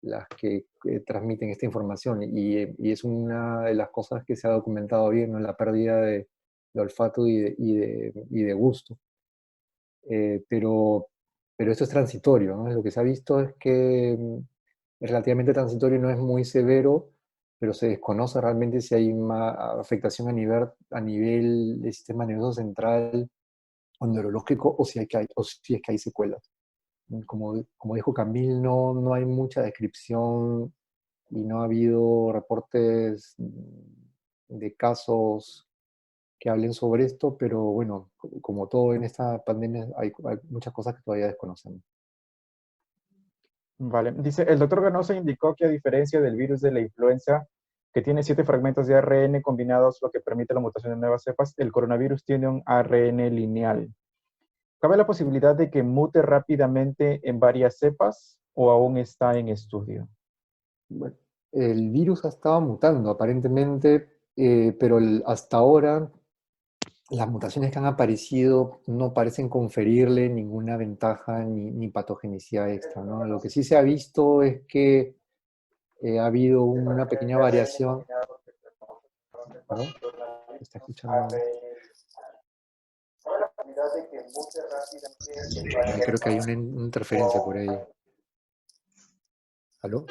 las que transmiten esta información. Y es una de las cosas que se ha documentado bien, ¿no?, la pérdida de olfato y de gusto. Pero esto es transitorio, ¿no? Lo que se ha visto es que es relativamente transitorio, no es muy severo, pero se desconoce realmente si hay una afectación a nivel del sistema nervioso central o neurológico, o si es que hay secuelas. Como dijo Camil, no hay mucha descripción y no ha habido reportes de casos que hablen sobre esto, pero bueno, como todo en esta pandemia, hay muchas cosas que todavía desconocemos. Vale. Dice, el doctor Ganosa indicó que a diferencia del virus de la influenza, que tiene 7 fragmentos de ARN combinados, lo que permite la mutación de nuevas cepas, el coronavirus tiene un ARN lineal. ¿Cabe la posibilidad de que mute rápidamente en varias cepas o aún está en estudio? Bueno, el virus ha estado mutando aparentemente, pero hasta ahora las mutaciones que han aparecido no parecen conferirle ninguna ventaja ni patogenicidad extra, ¿no? Lo que sí se ha visto es que ha habido una pequeña variación. ¿Perdón? ¿Se está escuchando? Creo que hay una interferencia por ahí. ¿Aló?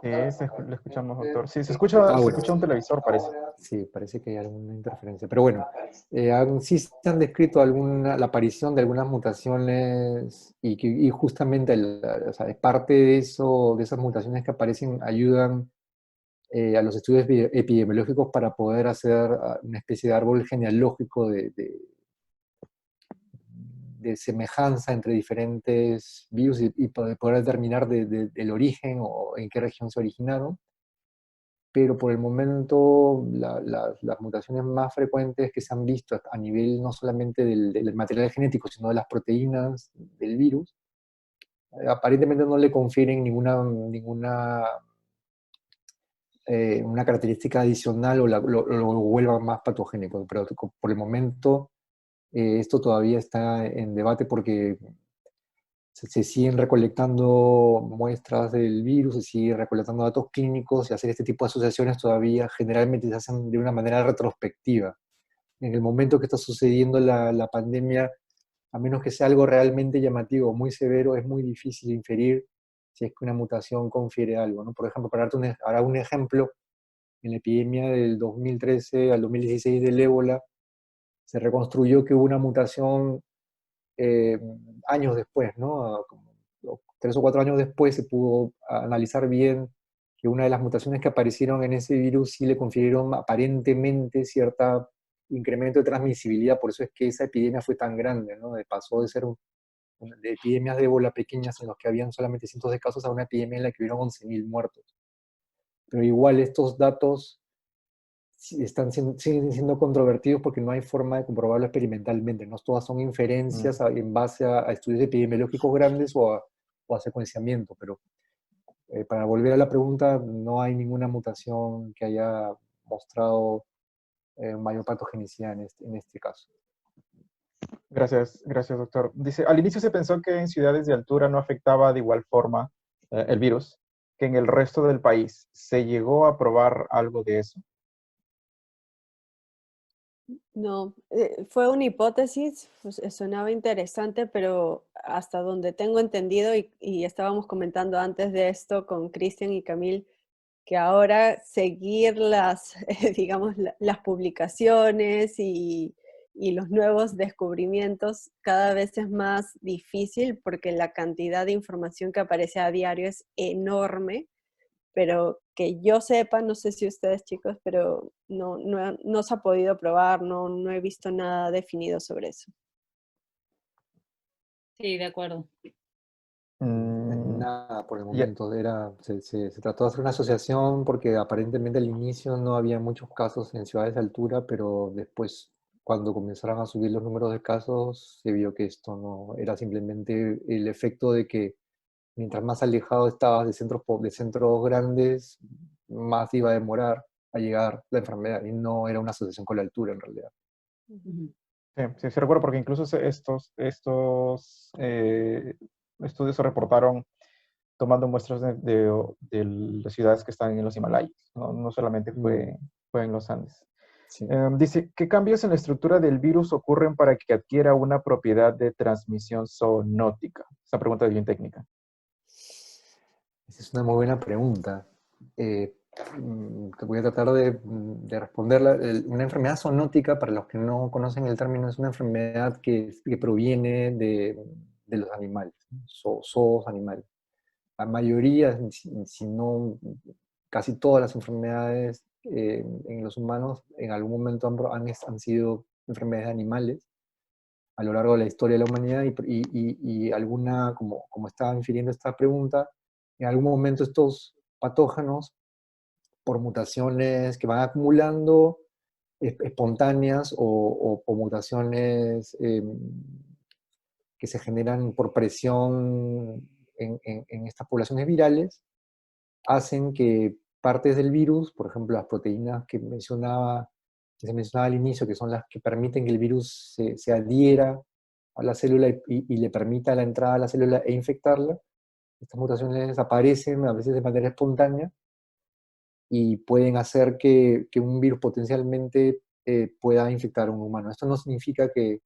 Sí, le escuchamos, doctor. Sí, se Bueno. escucha un televisor, parece. Sí, parece que hay alguna interferencia. Pero bueno, sí se han descrito la aparición de algunas mutaciones y justamente o sea, parte de eso, de esas mutaciones que aparecen ayudan a los estudios epidemiológicos para poder hacer una especie de árbol genealógico de semejanza entre diferentes virus y poder determinar del origen o en qué región se originaron. Pero por el momento las mutaciones más frecuentes que se han visto a nivel no solamente del material genético, sino de las proteínas del virus, aparentemente no le confieren una característica adicional o lo vuelvan más patogénico. Pero por el momento esto todavía está en debate porque se siguen recolectando muestras del virus, se siguen recolectando datos clínicos y hacer este tipo de asociaciones todavía generalmente se hacen de una manera retrospectiva. En el momento que está sucediendo la pandemia, a menos que sea algo realmente llamativo, muy severo, es muy difícil inferir si es que una mutación confiere algo, ¿no? Por ejemplo, para darte un ejemplo, en la epidemia del 2013 al 2016 del ébola, se reconstruyó que hubo una mutación eh, años después, ¿no? Como 3 o 4 años después se pudo analizar bien que una de las mutaciones que aparecieron en ese virus sí le confirieron aparentemente cierto incremento de transmisibilidad, por eso es que esa epidemia fue tan grande, ¿no? Pasó de ser de epidemias de ébola pequeñas en las que habían solamente cientos de casos a una epidemia en la que hubieron 11.000 muertos. Pero igual estos datos sí siguen siendo controvertidos porque no hay forma de comprobarlo experimentalmente, no todas son Mm. inferencias en base a estudios epidemiológicos grandes o a secuenciamiento, pero para volver a la pregunta, no hay ninguna mutación que haya mostrado mayor patogenicidad en este caso. Gracias, gracias, doctor. Dice, al inicio se pensó que en ciudades de altura no afectaba de igual forma el virus que en el resto del país. ¿Se llegó a probar algo de eso? No, fue una hipótesis, pues, sonaba interesante, pero hasta donde tengo entendido, y estábamos comentando antes de esto con Cristian y Camil, que ahora seguir las, digamos, las publicaciones y los nuevos descubrimientos cada vez es más difícil porque la cantidad de información que aparece a diario es enorme, pero que yo sepa, no sé si ustedes chicos, pero no se ha podido probar, no he visto nada definido sobre eso. Sí, de acuerdo. Mm, Nada, por el ya, momento se trató de hacer una asociación porque aparentemente al inicio no había muchos casos en ciudades de altura, pero después cuando comenzaron a subir los números de casos, se vio que esto no era simplemente el efecto de que mientras más alejado estabas de centros grandes, más iba a demorar a llegar la enfermedad, y no era una asociación con la altura en realidad. Ujú. Sí, sí, sí recuerdo porque incluso estos estudios se reportaron tomando muestras de las ciudades que están en los Himalayas, no, no solamente fue en los Andes. Sí. Dice, ¿qué cambios en la estructura del virus ocurren para que adquiera una propiedad de transmisión zoonótica? Esa pregunta es bien técnica. Esa es una muy buena pregunta. Que voy a tratar de responderla. Una enfermedad zoonótica, para los que no conocen el término, es una enfermedad que proviene de los animales, ¿no? Zoos animales. La mayoría, si no casi todas las enfermedades en los humanos, en algún momento han sido enfermedades de animales a lo largo de la historia de la humanidad, y alguna, como estaba infiriendo esta pregunta, en algún momento estos patógenos, por mutaciones que van acumulando, espontáneas o mutaciones que se generan por presión en estas poblaciones virales, hacen que partes del virus, por ejemplo, las proteínas que se mencionaba al inicio, que son las que permiten que el virus se adhiera a la célula y le permita la entrada a la célula e infectarla, estas mutaciones aparecen a veces de manera espontánea y pueden hacer que un virus potencialmente pueda infectar a un humano. Esto no significa que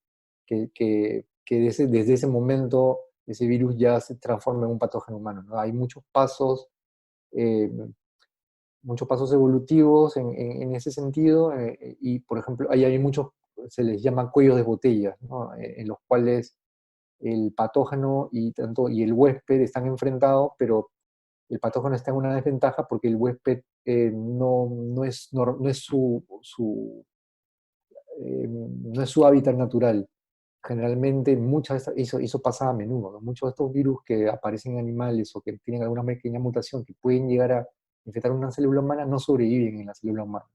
desde ese momento ese virus ya se transforme en un patógeno humano, ¿no? Hay eh, muchos pasos evolutivos en ese sentido, y por ejemplo, hay muchos, se les llama cuellos de botella, ¿no? En los cuales el patógeno y el huésped están enfrentados, pero el patógeno está en una desventaja porque el huésped no es no es su hábitat natural. Generalmente, eso pasa a menudo, ¿no? Muchos de estos virus que aparecen en animales o que tienen alguna pequeña mutación que pueden llegar a infectar una célula humana no sobreviven en la célula humana.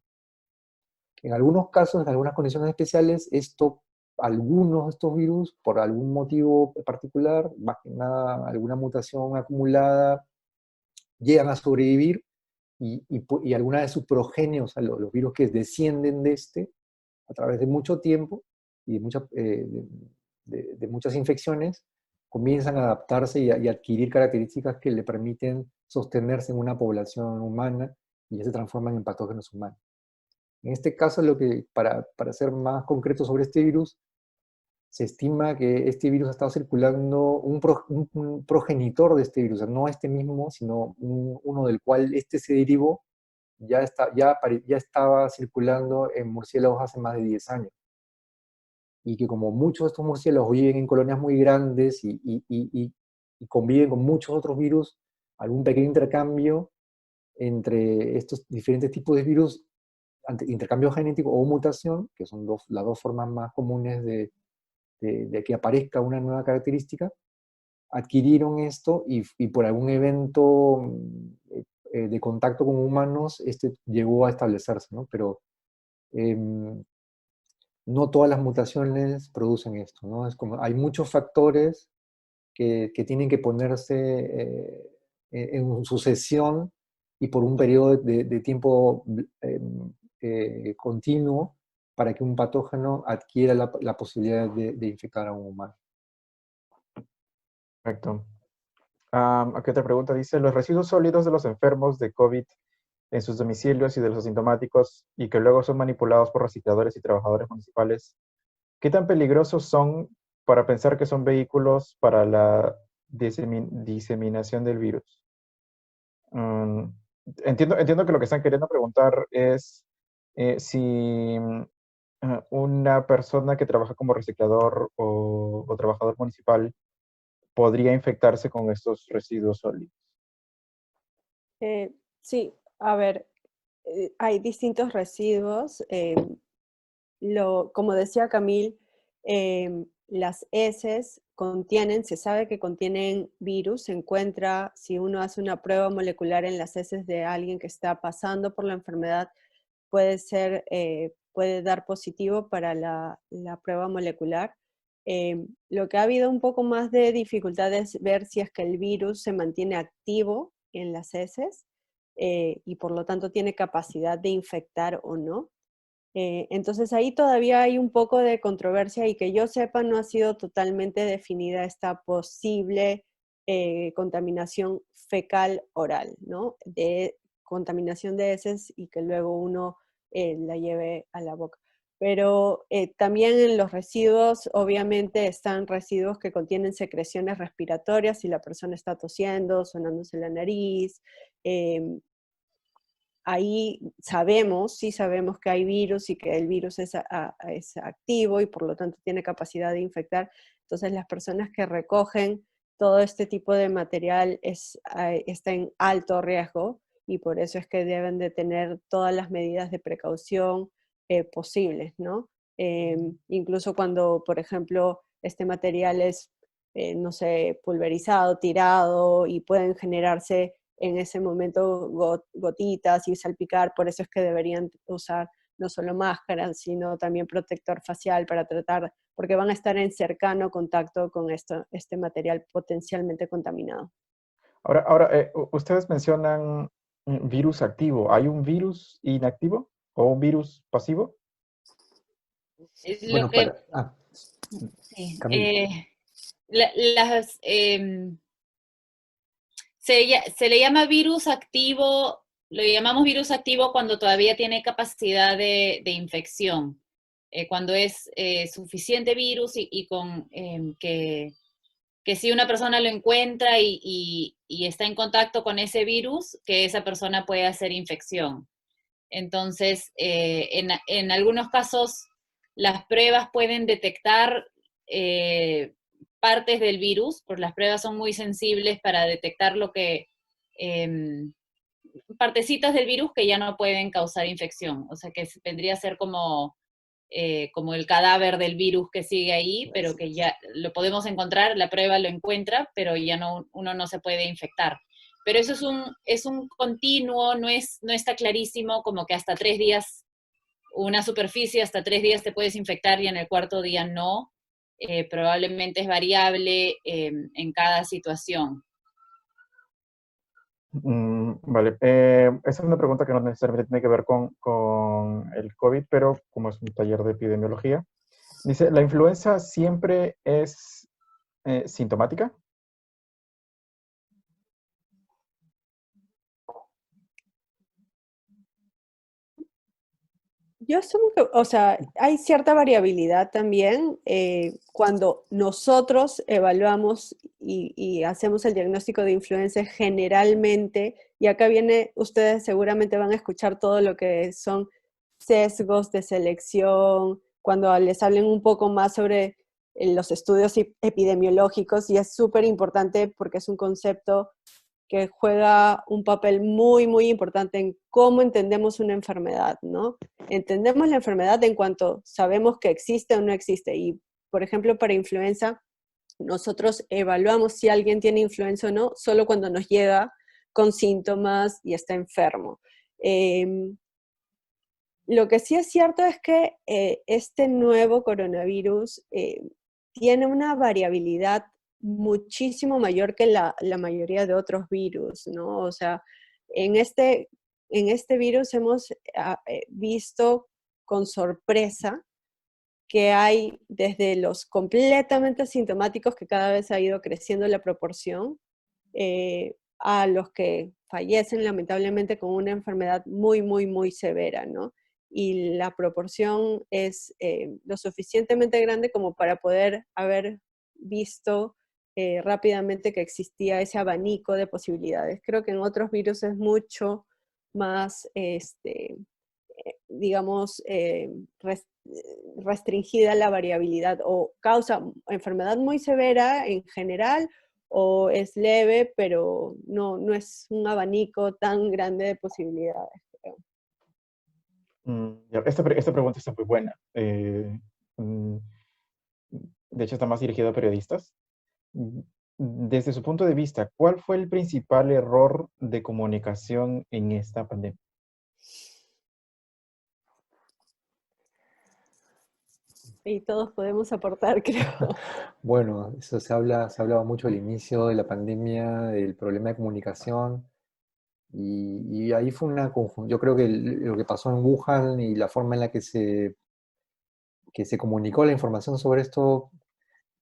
En algunos casos, en algunas condiciones especiales, algunos de estos virus, por algún motivo particular, más que nada alguna mutación acumulada, llegan a sobrevivir y alguna de sus progenios, o sea, los virus que descienden de a través de mucho tiempo y de muchas infecciones, comienzan a adaptarse y adquirir características que le permiten sostenerse en una población humana y ya se transforman en patógenos humanos. En este caso, para ser más concreto sobre este virus, se estima que este virus ha estado circulando, un progenitor de este virus, o sea, no este mismo, sino uno del cual este se derivó, ya estaba circulando en murciélagos hace más de 10 años. Y que como muchos de estos murciélagos viven en colonias muy grandes y conviven con muchos otros virus, algún pequeño intercambio entre estos diferentes tipos de virus, intercambio genético o mutación, que son las dos formas más comunes de que aparezca una nueva característica, adquirieron esto y por algún evento de contacto con humanos, este llegó a establecerse, ¿no? Pero no todas las mutaciones producen esto, ¿no? Es como, hay muchos factores que tienen que ponerse en sucesión y por un periodo de tiempo continuo para que un patógeno adquiera la posibilidad de infectar a un humano. Perfecto. Aquí otra pregunta dice, los residuos sólidos de los enfermos de COVID en sus domicilios y de los asintomáticos y que luego son manipulados por recicladores y trabajadores municipales, ¿qué tan peligrosos son para pensar que son vehículos para la diseminación del virus? Entiendo que lo que están queriendo preguntar es si una persona que trabaja como reciclador o trabajador municipal podría infectarse con estos residuos sólidos. Sí, a ver, hay distintos residuos. Como decía Camil, las heces se sabe que contienen virus, se encuentra, si uno hace una prueba molecular en las heces de alguien que está pasando por la enfermedad, puede ser puede dar positivo para la prueba molecular. Lo que ha habido un poco más de dificultad es ver si es que el virus se mantiene activo en las heces y por lo tanto tiene capacidad de infectar o no. Entonces ahí todavía hay un poco de controversia y que yo sepa no ha sido totalmente definida esta posible contaminación fecal oral, ¿no? De contaminación de heces y que luego uno la lleve a la boca. Pero también en los residuos, obviamente, están residuos que contienen secreciones respiratorias si la persona está tosiendo, sonándose la nariz. Ahí sabemos, sí sabemos que hay virus y que el virus es activo y por lo tanto tiene capacidad de infectar. Entonces las personas que recogen todo este tipo de material está en alto riesgo y por eso es que deben de tener todas las medidas de precaución posibles, ¿no? Incluso cuando, por ejemplo, este material es, no sé, pulverizado, tirado y pueden generarse en ese momento gotitas y salpicar, por eso es que deberían usar no solo máscaras, sino también protector facial para tratar, porque van a estar en cercano contacto con este material potencialmente contaminado. Ahora, ustedes mencionan virus activo. ¿Hay un virus inactivo o un virus pasivo? Lo Bueno, que, sí, Camila. las, se le llama virus activo, lo llamamos virus activo cuando todavía tiene capacidad de infección, cuando es suficiente virus y con que si una persona lo encuentra y está en contacto con ese virus, que esa persona puede hacer infección. Entonces, en algunos casos, las pruebas pueden detectar partes del virus, porque las pruebas son muy sensibles para detectar lo que, partecitas del virus que ya no pueden causar infección. O sea, que vendría a ser como el cadáver del virus que sigue ahí, pero que ya lo podemos encontrar, la prueba lo encuentra, pero ya no, uno no se puede infectar. Pero eso es un continuo, no está clarísimo, como que hasta 3 días, una superficie, hasta 3 días te puedes infectar y en el cuarto día no. Probablemente es variable en cada situación. Vale. Esa es una pregunta que no necesariamente tiene que ver con el COVID, pero como es un taller de epidemiología. Dice, ¿la influenza siempre es sintomática? Yo asumo que, o sea, hay cierta variabilidad también cuando nosotros evaluamos y hacemos el diagnóstico de influenza generalmente, y acá viene, ustedes seguramente van a escuchar todo lo que son sesgos de selección, cuando les hablen un poco más sobre los estudios epidemiológicos, y es súper importante porque es un concepto que juega un papel muy, muy importante en cómo entendemos una enfermedad, ¿no? Entendemos la enfermedad en cuanto sabemos que existe o no existe. Y, por ejemplo, para influenza, nosotros evaluamos si alguien tiene influenza o no solo cuando nos llega con síntomas y está enfermo. Lo que sí es cierto es que este nuevo coronavirus tiene una variabilidad muchísimo mayor que la mayoría de otros virus, ¿no? O sea, en este virus hemos visto con sorpresa que hay desde los completamente asintomáticos, que cada vez ha ido creciendo la proporción, a los que fallecen lamentablemente con una enfermedad muy, muy, muy severa, ¿no? Y la proporción es lo suficientemente grande como para poder haber visto rápidamente que existía ese abanico de posibilidades. Creo que en otros virus es mucho más, digamos, restringida la variabilidad o causa enfermedad muy severa en general o es leve, pero no es un abanico tan grande de posibilidades, creo. Esta pregunta está muy buena. Mm, de hecho, está más dirigida a periodistas. Mm, Desde su punto de vista, ¿cuál fue el principal error de comunicación en esta pandemia? y todos podemos aportar, creo. Bueno, eso se hablaba mucho al inicio de la pandemia, del problema de comunicación, y ahí fue una conjunción. Yo creo que lo que pasó en Wuhan y la forma en la que se comunicó la información sobre esto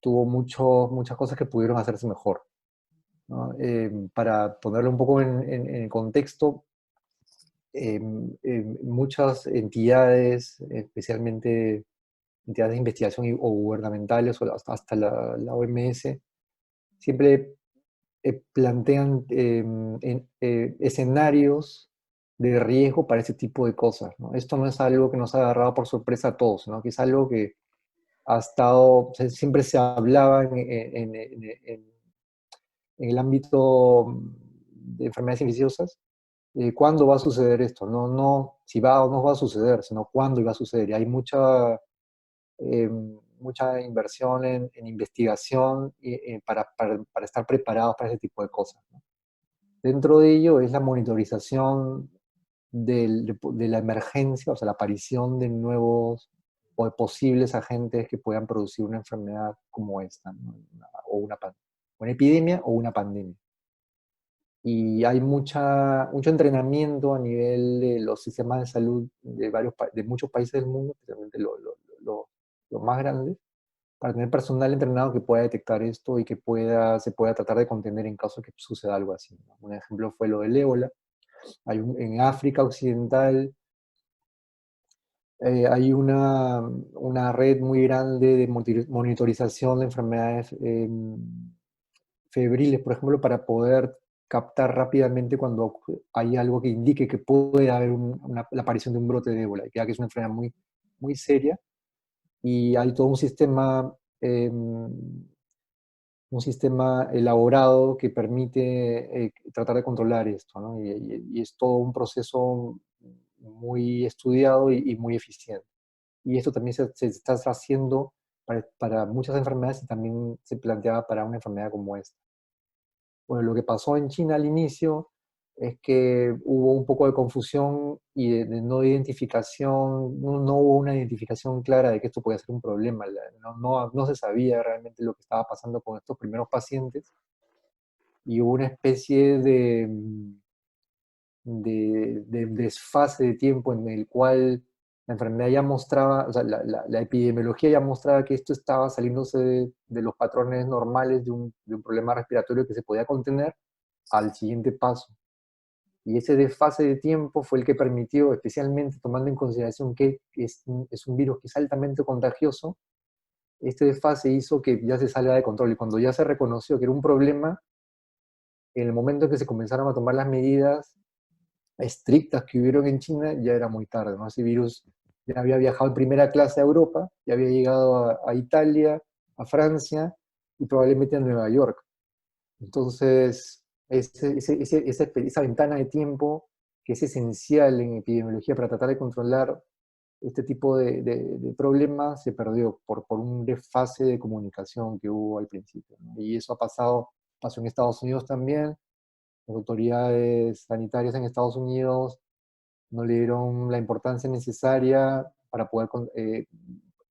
tuvo muchas cosas que pudieron hacerse mejor, ¿no? Para ponerlo un poco en contexto, muchas entidades, especialmente entidades de investigación o gubernamentales, o hasta la OMS, siempre plantean escenarios de riesgo para ese tipo de cosas, ¿no? Esto no es algo que nos ha agarrado por sorpresa a todos, ¿no? Que es algo que ha estado, siempre se hablaba en el ámbito de enfermedades infecciosas. ¿Cuándo va a suceder esto? No si va o no va a suceder, sino cuándo iba a suceder. Y hay eh, mucha inversión en investigación para estar preparados para ese tipo de cosas, ¿no? Dentro de ello es la monitorización de la emergencia, o sea, la aparición de nuevos o de posibles agentes que puedan producir una enfermedad como esta, ¿no? O una epidemia o una pandemia. Y hay mucho entrenamiento a nivel de los sistemas de salud de muchos países del mundo, especialmente los más grandes, para tener personal entrenado que pueda detectar esto y que se pueda tratar de contener en caso de que suceda algo así, ¿no? Un ejemplo fue lo del ébola. En África Occidental hay una red muy grande de monitorización de enfermedades febriles, por ejemplo, para poder captar rápidamente cuando hay algo que indique que puede haber la aparición de un brote de ébola, ya que es una enfermedad muy seria, y hay todo un sistema elaborado que permite tratar de controlar esto, ¿no? Y es todo un proceso muy estudiado y muy eficiente. Y esto también se está haciendo para muchas enfermedades y también se planteaba para una enfermedad como esta. Bueno, lo que pasó en China al inicio es que hubo un poco de confusión y de no identificación, no hubo una identificación clara de que esto podía ser un problema. No se sabía realmente lo que estaba pasando con estos primeros pacientes, y hubo una especie de desfase de tiempo en el cual la enfermedad ya mostraba, o sea, la epidemiología ya mostraba que esto estaba saliéndose de los patrones normales de un problema respiratorio que se podía contener al siguiente paso. Y ese desfase de tiempo fue el que permitió, especialmente tomando en consideración que es un virus que es altamente contagioso, este desfase hizo que ya se salga de control. Y cuando ya se reconoció que era un problema, en el momento en que se comenzaron a tomar las medidas estrictas que hubieron en China, ya era muy tarde, ¿no? Ese virus ya había viajado en primera clase a Europa, ya había llegado a Italia, a Francia y probablemente a Nueva York. Entonces, esa ventana de tiempo que es esencial en epidemiología para tratar de controlar este tipo de problemas se perdió por un desfase de comunicación que hubo al principio, ¿no? Y eso pasó en Estados Unidos también. Las autoridades sanitarias en Estados Unidos no le dieron la importancia necesaria para poder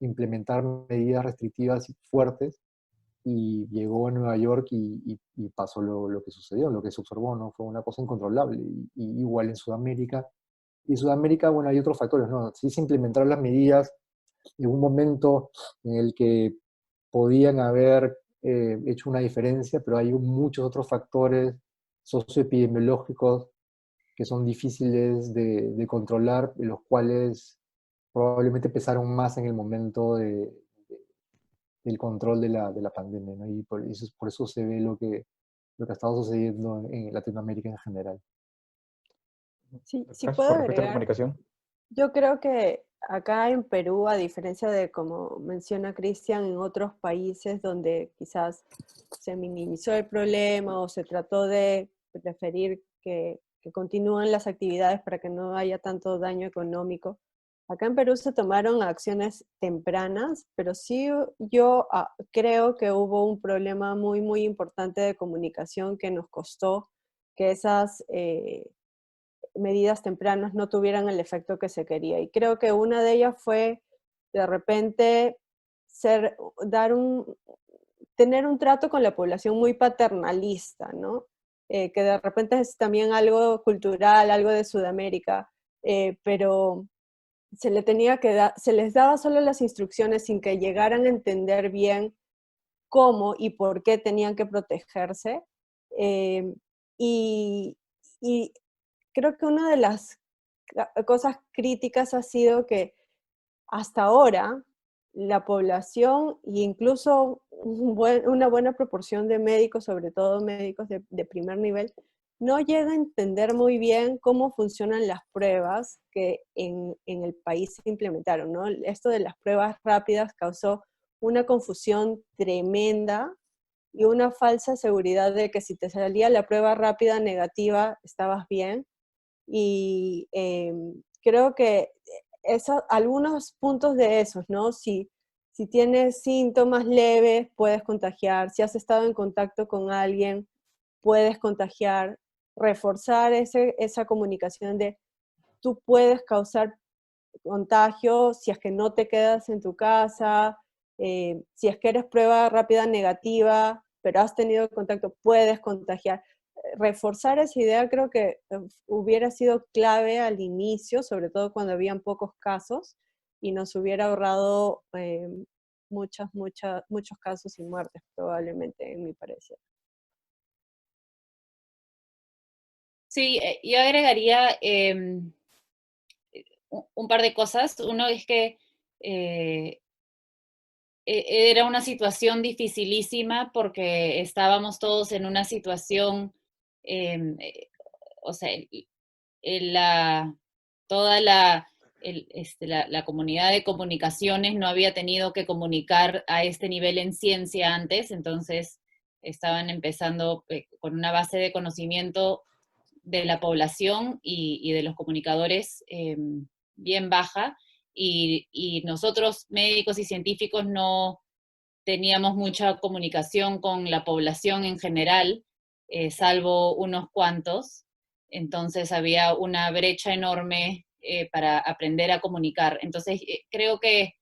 implementar medidas restrictivas y fuertes, y llegó a Nueva York y pasó lo que sucedió, lo que se observó, ¿no? Fue una cosa incontrolable. Y igual en Sudamérica. Y en Sudamérica, bueno, hay otros factores, ¿no? Sí se implementaron las medidas en un momento en el que podían haber hecho una diferencia, pero hay muchos otros factores socioepidemiológicos que son difíciles de controlar, y los cuales probablemente pesaron más en el momento del control de la pandemia, ¿no? Y por eso se ve lo que ha estado sucediendo en Latinoamérica en general. Sí Gracias puedo por respecto a la agregar. comunicación. Yo creo que acá en Perú, a diferencia de como menciona Cristian, en otros países donde quizás se minimizó el problema o se trató de preferir que continúen las actividades para que no haya tanto daño económico, acá en Perú se tomaron acciones tempranas, pero sí yo creo que hubo un problema muy, muy importante de comunicación que nos costó que esas medidas tempranas no tuvieran el efecto que se quería. Y creo que una de ellas fue, de repente, tener un trato con la población muy paternalista, ¿no? Que de repente es también algo cultural, algo de Sudamérica, pero se les daba solo las instrucciones sin que llegaran a entender bien cómo y por qué tenían que protegerse. Eh, y, y creo que una de las cosas críticas ha sido que hasta ahora la población e incluso una buena proporción de médicos, sobre todo médicos de primer nivel, no llega a entender muy bien cómo funcionan las pruebas que en el país se implementaron, ¿no? Esto de las pruebas rápidas causó una confusión tremenda y una falsa seguridad de que si te salía la prueba rápida negativa, estabas bien. Y creo que algunos puntos de esos, ¿no? Si tienes síntomas leves, puedes contagiar. Si has estado en contacto con alguien, puedes contagiar. Reforzar esa comunicación de tú puedes causar contagio si es que no te quedas en tu casa, si es que eres prueba rápida negativa, pero has tenido contacto, puedes contagiar. Reforzar esa idea creo que hubiera sido clave al inicio, sobre todo cuando habían pocos casos, y nos hubiera ahorrado muchos casos y muertes probablemente, en mi parecer. Sí, yo agregaría un par de cosas. Uno es que era una situación dificilísima porque estábamos todos en una situación, o sea, toda la comunidad de comunicaciones no había tenido que comunicar a este nivel en ciencia antes, entonces estaban empezando con una base de conocimiento de la población y de los comunicadores bien baja, y nosotros médicos y científicos no teníamos mucha comunicación con la población en general, salvo unos cuantos. Entonces había una brecha enorme para aprender a comunicar. Entonces creo que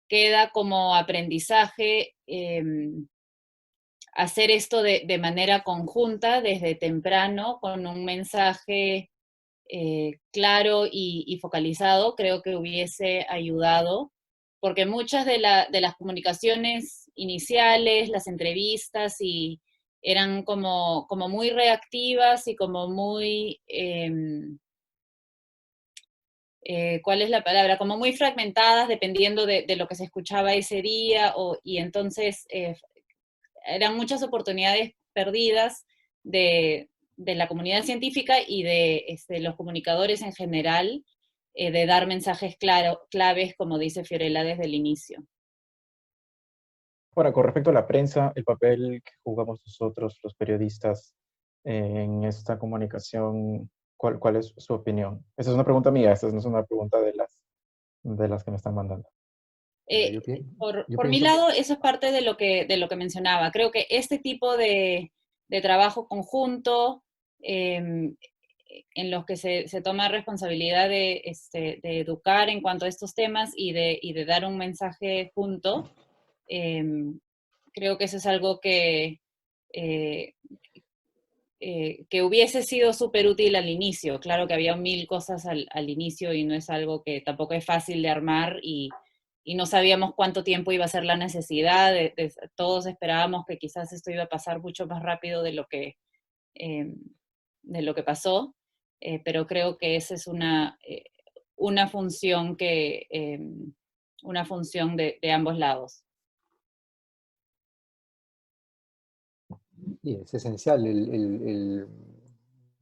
queda como aprendizaje hacer esto de manera conjunta desde temprano, con un mensaje claro y focalizado. Creo que hubiese ayudado, porque muchas de las comunicaciones iniciales, las entrevistas, eran como muy reactivas y como muy, ¿cuál es la palabra? Como muy fragmentadas dependiendo de lo que se escuchaba ese día, y entonces eran muchas oportunidades perdidas de la comunidad científica y de los comunicadores en general, de dar mensajes claves, como dice Fiorella desde el inicio. Bueno, con respecto a la prensa, el papel que jugamos nosotros, los periodistas, en esta comunicación, ¿cuál es su opinión? Esa es una pregunta mía, esta no es una pregunta de las que me están mandando. Yo Por mi pienso lado, eso es parte de lo que mencionaba. Creo que este tipo de trabajo conjunto, en los que se toma responsabilidad de educar en cuanto a estos temas y de dar un mensaje junto, creo que eso es algo eh, que hubiese sido súper útil al inicio. Claro que había mil cosas al inicio y no es algo que tampoco es fácil de armar, y no sabíamos cuánto tiempo iba a ser la necesidad. Todos esperábamos que quizás esto iba a pasar mucho más rápido eh, de lo que pasó, pero creo que esa es una función una función de ambos lados. y es esencial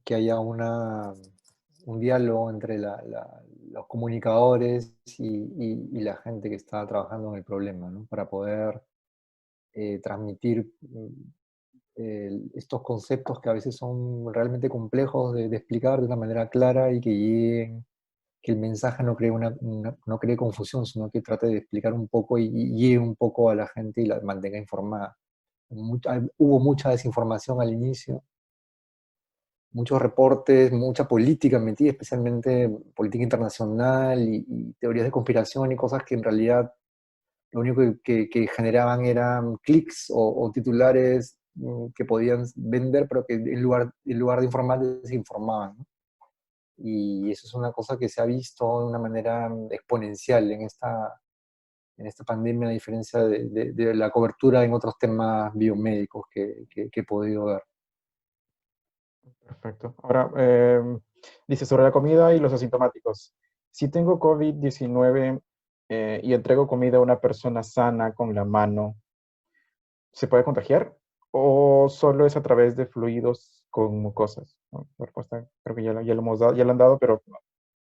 que haya un diálogo entre los comunicadores y la gente que está trabajando en el problema, ¿no? Para poder transmitir estos conceptos que a veces son realmente complejos de explicar de una manera clara y que lleguen, que el mensaje no cree, no cree confusión, sino que trate de explicar un poco y llegue un poco a la gente y la mantenga informada. Hubo mucha desinformación al inicio, muchos reportes, mucha política metida, especialmente política internacional y teorías de conspiración y cosas que en realidad lo único que generaban eran clics o titulares que podían vender, pero que en lugar de informar, desinformaban, ¿no? Y eso es una cosa que se ha visto de una manera exponencial en esta pandemia, a diferencia de la cobertura en otros temas biomédicos que he podido ver. Perfecto. Ahora, dice sobre la comida y los asintomáticos. Si tengo COVID-19 y entrego comida a una persona sana con la mano, ¿se puede contagiar? ¿O solo es a través de fluidos con mucosas? ¿No? La respuesta creo que ya lo hemos dado, ya lo han dado, pero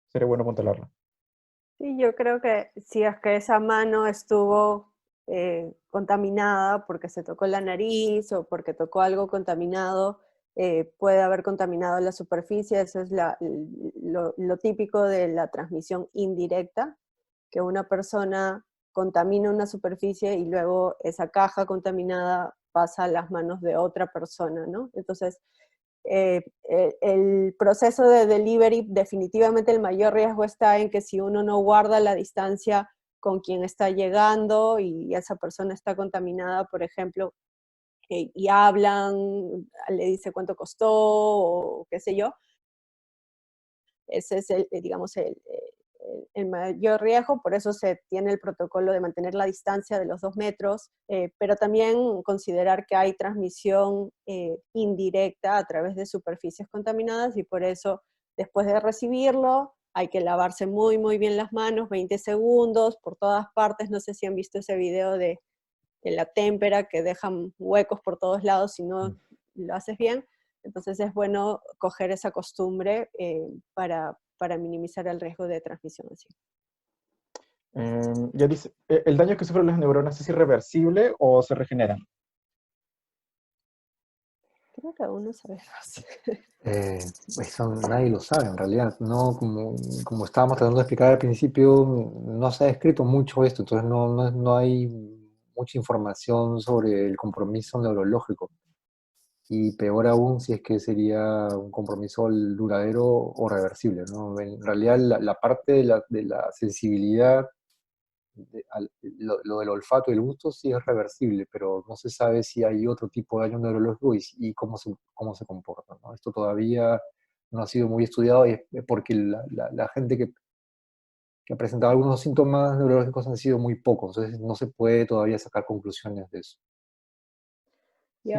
sería bueno apuntalarla. Sí, yo creo que si es que esa mano estuvo contaminada porque se tocó la nariz o porque tocó algo contaminado, puede haber contaminado la superficie. Eso es lo típico de la transmisión indirecta, que una persona contamina una superficie y luego esa caja contaminada pasa a las manos de otra persona, ¿no? Entonces, el proceso de delivery, definitivamente el mayor riesgo está en que si uno no guarda la distancia con quien está llegando y esa persona está contaminada, por ejemplo, y hablan, le dice cuánto costó o qué sé yo, ese es digamos, el mayor riesgo. Por eso se tiene el protocolo de mantener la distancia de los 2 metros, pero también considerar que hay transmisión indirecta a través de superficies contaminadas, y por eso después de recibirlo hay que lavarse muy, muy bien las manos, 20 segundos, por todas partes. No sé si han visto ese video de la témpera que dejan huecos por todos lados si no lo haces bien. Entonces es bueno coger esa costumbre para minimizar el riesgo de transmisión así. Ya dice, ¿el daño que sufren las neuronas es irreversible o se regenera? Creo que aún no sabemos. Eso nadie lo sabe en realidad, ¿no? Como estábamos tratando de explicar al principio, no se ha escrito mucho esto, entonces no hay mucha información sobre el compromiso neurológico. Y peor aún si es que sería un compromiso duradero o reversible, ¿no? En realidad la parte de la sensibilidad, lo del olfato y el gusto sí es reversible, pero no se sabe si hay otro tipo de daño neurológico y cómo se comporta, ¿no? Esto todavía no ha sido muy estudiado y es porque la gente que ha presentado algunos síntomas neurológicos han sido muy pocos, entonces no se puede todavía sacar conclusiones de eso. Y Sí,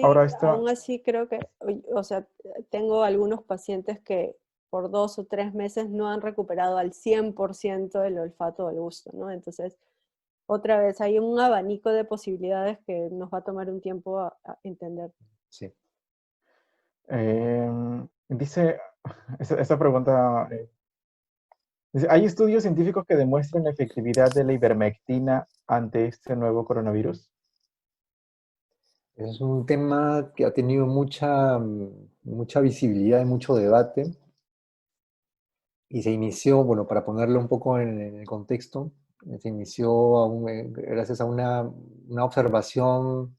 ahora está, aún así creo que, o sea, tengo algunos pacientes que por 2 o 3 meses no han recuperado al 100% el olfato o el gusto, ¿no? Entonces, otra vez, hay un abanico de posibilidades que nos va a tomar un tiempo a entender. Sí. dice, esta pregunta, dice, ¿hay estudios científicos que demuestren la efectividad de la ivermectina ante este nuevo coronavirus? Es un tema que ha tenido mucha visibilidad y mucho debate y se inició, bueno, para ponerlo un poco en el contexto, se inició gracias a una observación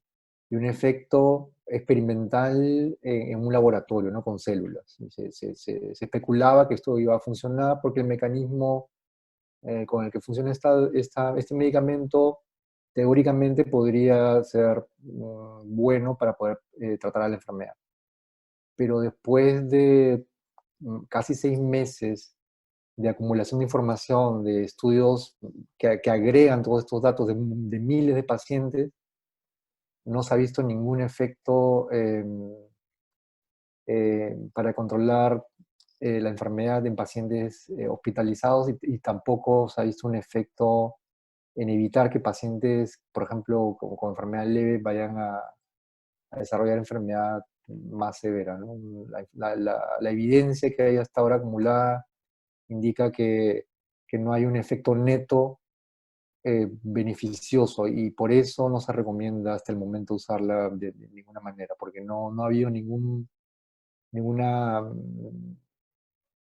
y un efecto experimental en un laboratorio, ¿no? Con células. Y se especulaba que esto iba a funcionar porque el mecanismo con el que funciona este medicamento teóricamente podría ser bueno para poder tratar a la enfermedad. Pero después de casi 6 meses de acumulación de información, de estudios que agregan todos estos datos de miles de pacientes, no se ha visto ningún efecto para controlar la enfermedad en pacientes hospitalizados y tampoco se ha visto un efecto en evitar que pacientes, por ejemplo, con enfermedad leve, vayan a desarrollar enfermedad más severa, ¿no? La evidencia que hay hasta ahora acumulada indica que no hay un efecto neto beneficioso y por eso no se recomienda hasta el momento usarla de ninguna manera, porque no ha habido ninguna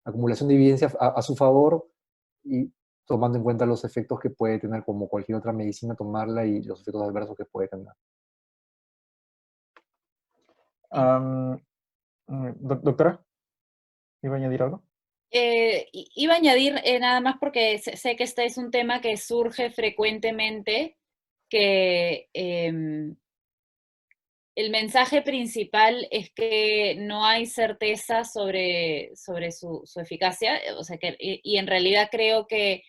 acumulación de evidencia a su favor y tomando en cuenta los efectos que puede tener como cualquier otra medicina tomarla y los efectos adversos que puede tener. Doctora, ¿iba a añadir algo? Iba a añadir nada más porque sé que este es un tema que surge frecuentemente, que el mensaje principal es que no hay certeza sobre su eficacia, o sea y en realidad creo que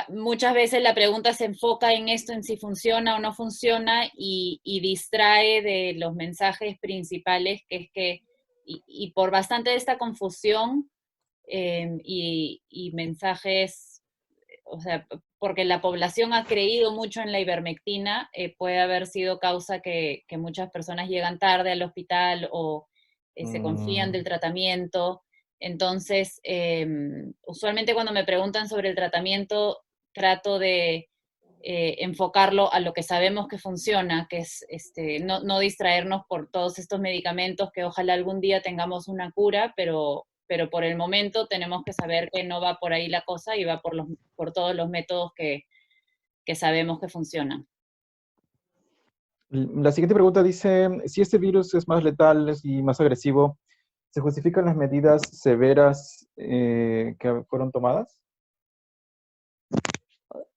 muchas veces la pregunta se enfoca en esto, en si funciona o no funciona, y distrae de los mensajes principales, que es que, y por bastante de esta confusión y mensajes, o sea, porque la población ha creído mucho en la ivermectina, puede haber sido causa que muchas personas llegan tarde al hospital o se confían del tratamiento. Entonces, usualmente cuando me preguntan sobre el tratamiento, trato de enfocarlo a lo que sabemos que funciona, que es no distraernos por todos estos medicamentos, que ojalá algún día tengamos una cura, pero por el momento tenemos que saber que no va por ahí la cosa y va por todos los métodos que sabemos que funcionan. La siguiente pregunta dice, si este virus es más letal y más agresivo, ¿se justifican las medidas severas que fueron tomadas?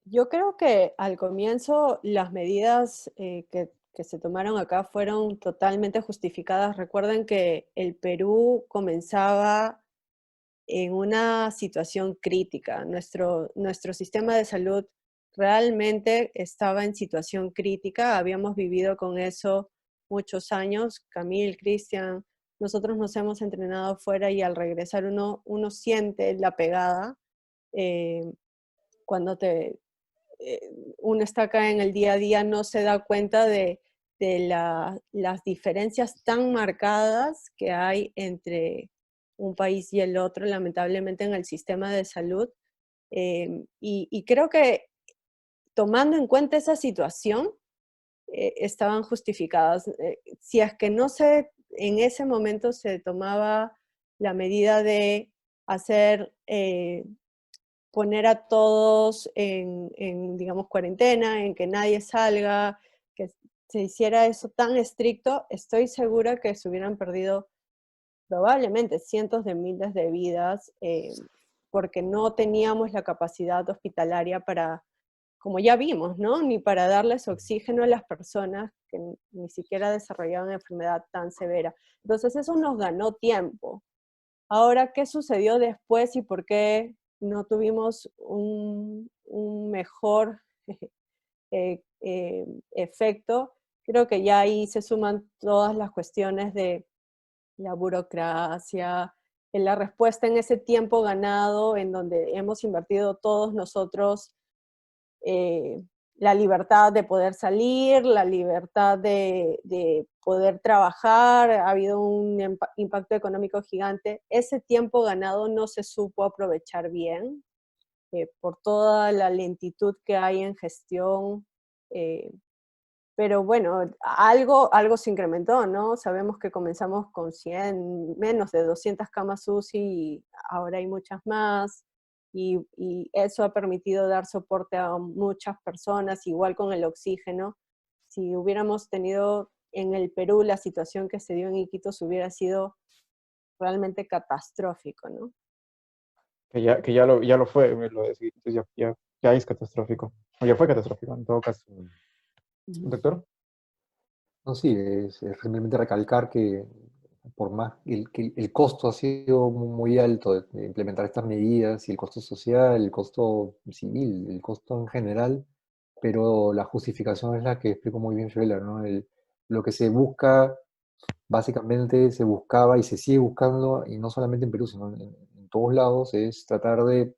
Yo creo que al comienzo las medidas que se tomaron acá fueron totalmente justificadas. Recuerden que el Perú comenzaba en una situación crítica. Nuestro sistema de salud realmente estaba en situación crítica. Habíamos vivido con eso muchos años. Camille, Cristian, nosotros nos hemos entrenado fuera y al regresar uno siente la pegada eh, cuando uno está acá en el día a día, no se da cuenta de las diferencias tan marcadas que hay entre un país y el otro, lamentablemente en el sistema de salud. Y creo que tomando en cuenta esa situación, estaban justificadas. Si es que en ese momento se tomaba la medida de hacer poner a todos digamos, cuarentena, en que nadie salga, que se hiciera eso tan estricto, estoy segura que se hubieran perdido probablemente cientos de miles de vidas, porque no teníamos la capacidad hospitalaria para, como ya vimos, ¿no? Ni para darles oxígeno a las personas que ni siquiera desarrollaban enfermedad tan severa. Entonces eso nos ganó tiempo. Ahora, ¿qué sucedió después y por qué no tuvimos un mejor efecto? Creo que ya ahí se suman todas las cuestiones de la burocracia, en la respuesta en ese tiempo ganado, en donde hemos invertido todos nosotros eh, la libertad de poder salir, la libertad de poder trabajar, ha habido un impacto económico gigante. Ese tiempo ganado no se supo aprovechar bien por toda la lentitud que hay en gestión. eh, pero bueno, algo se incrementó, ¿no? Sabemos que comenzamos con 100, menos de 200 camas UCI y ahora hay muchas más. Y eso ha permitido dar soporte a muchas personas, igual con el oxígeno. Si hubiéramos tenido en el Perú la situación que se dio en Iquitos, hubiera sido realmente catastrófico, ¿no? Que ya lo fue, me lo decís, entonces ya es catastrófico. O ya fue catastrófico, en todo caso. Doctor. No, sí, es simplemente recalcar que por más que el costo ha sido muy alto de implementar estas medidas, y el costo social, el costo civil, el costo en general, pero la justificación es la que explicó muy bien Schreller, ¿no? Lo que se busca, básicamente se buscaba y se sigue buscando, y no solamente en Perú, sino en todos lados, es tratar de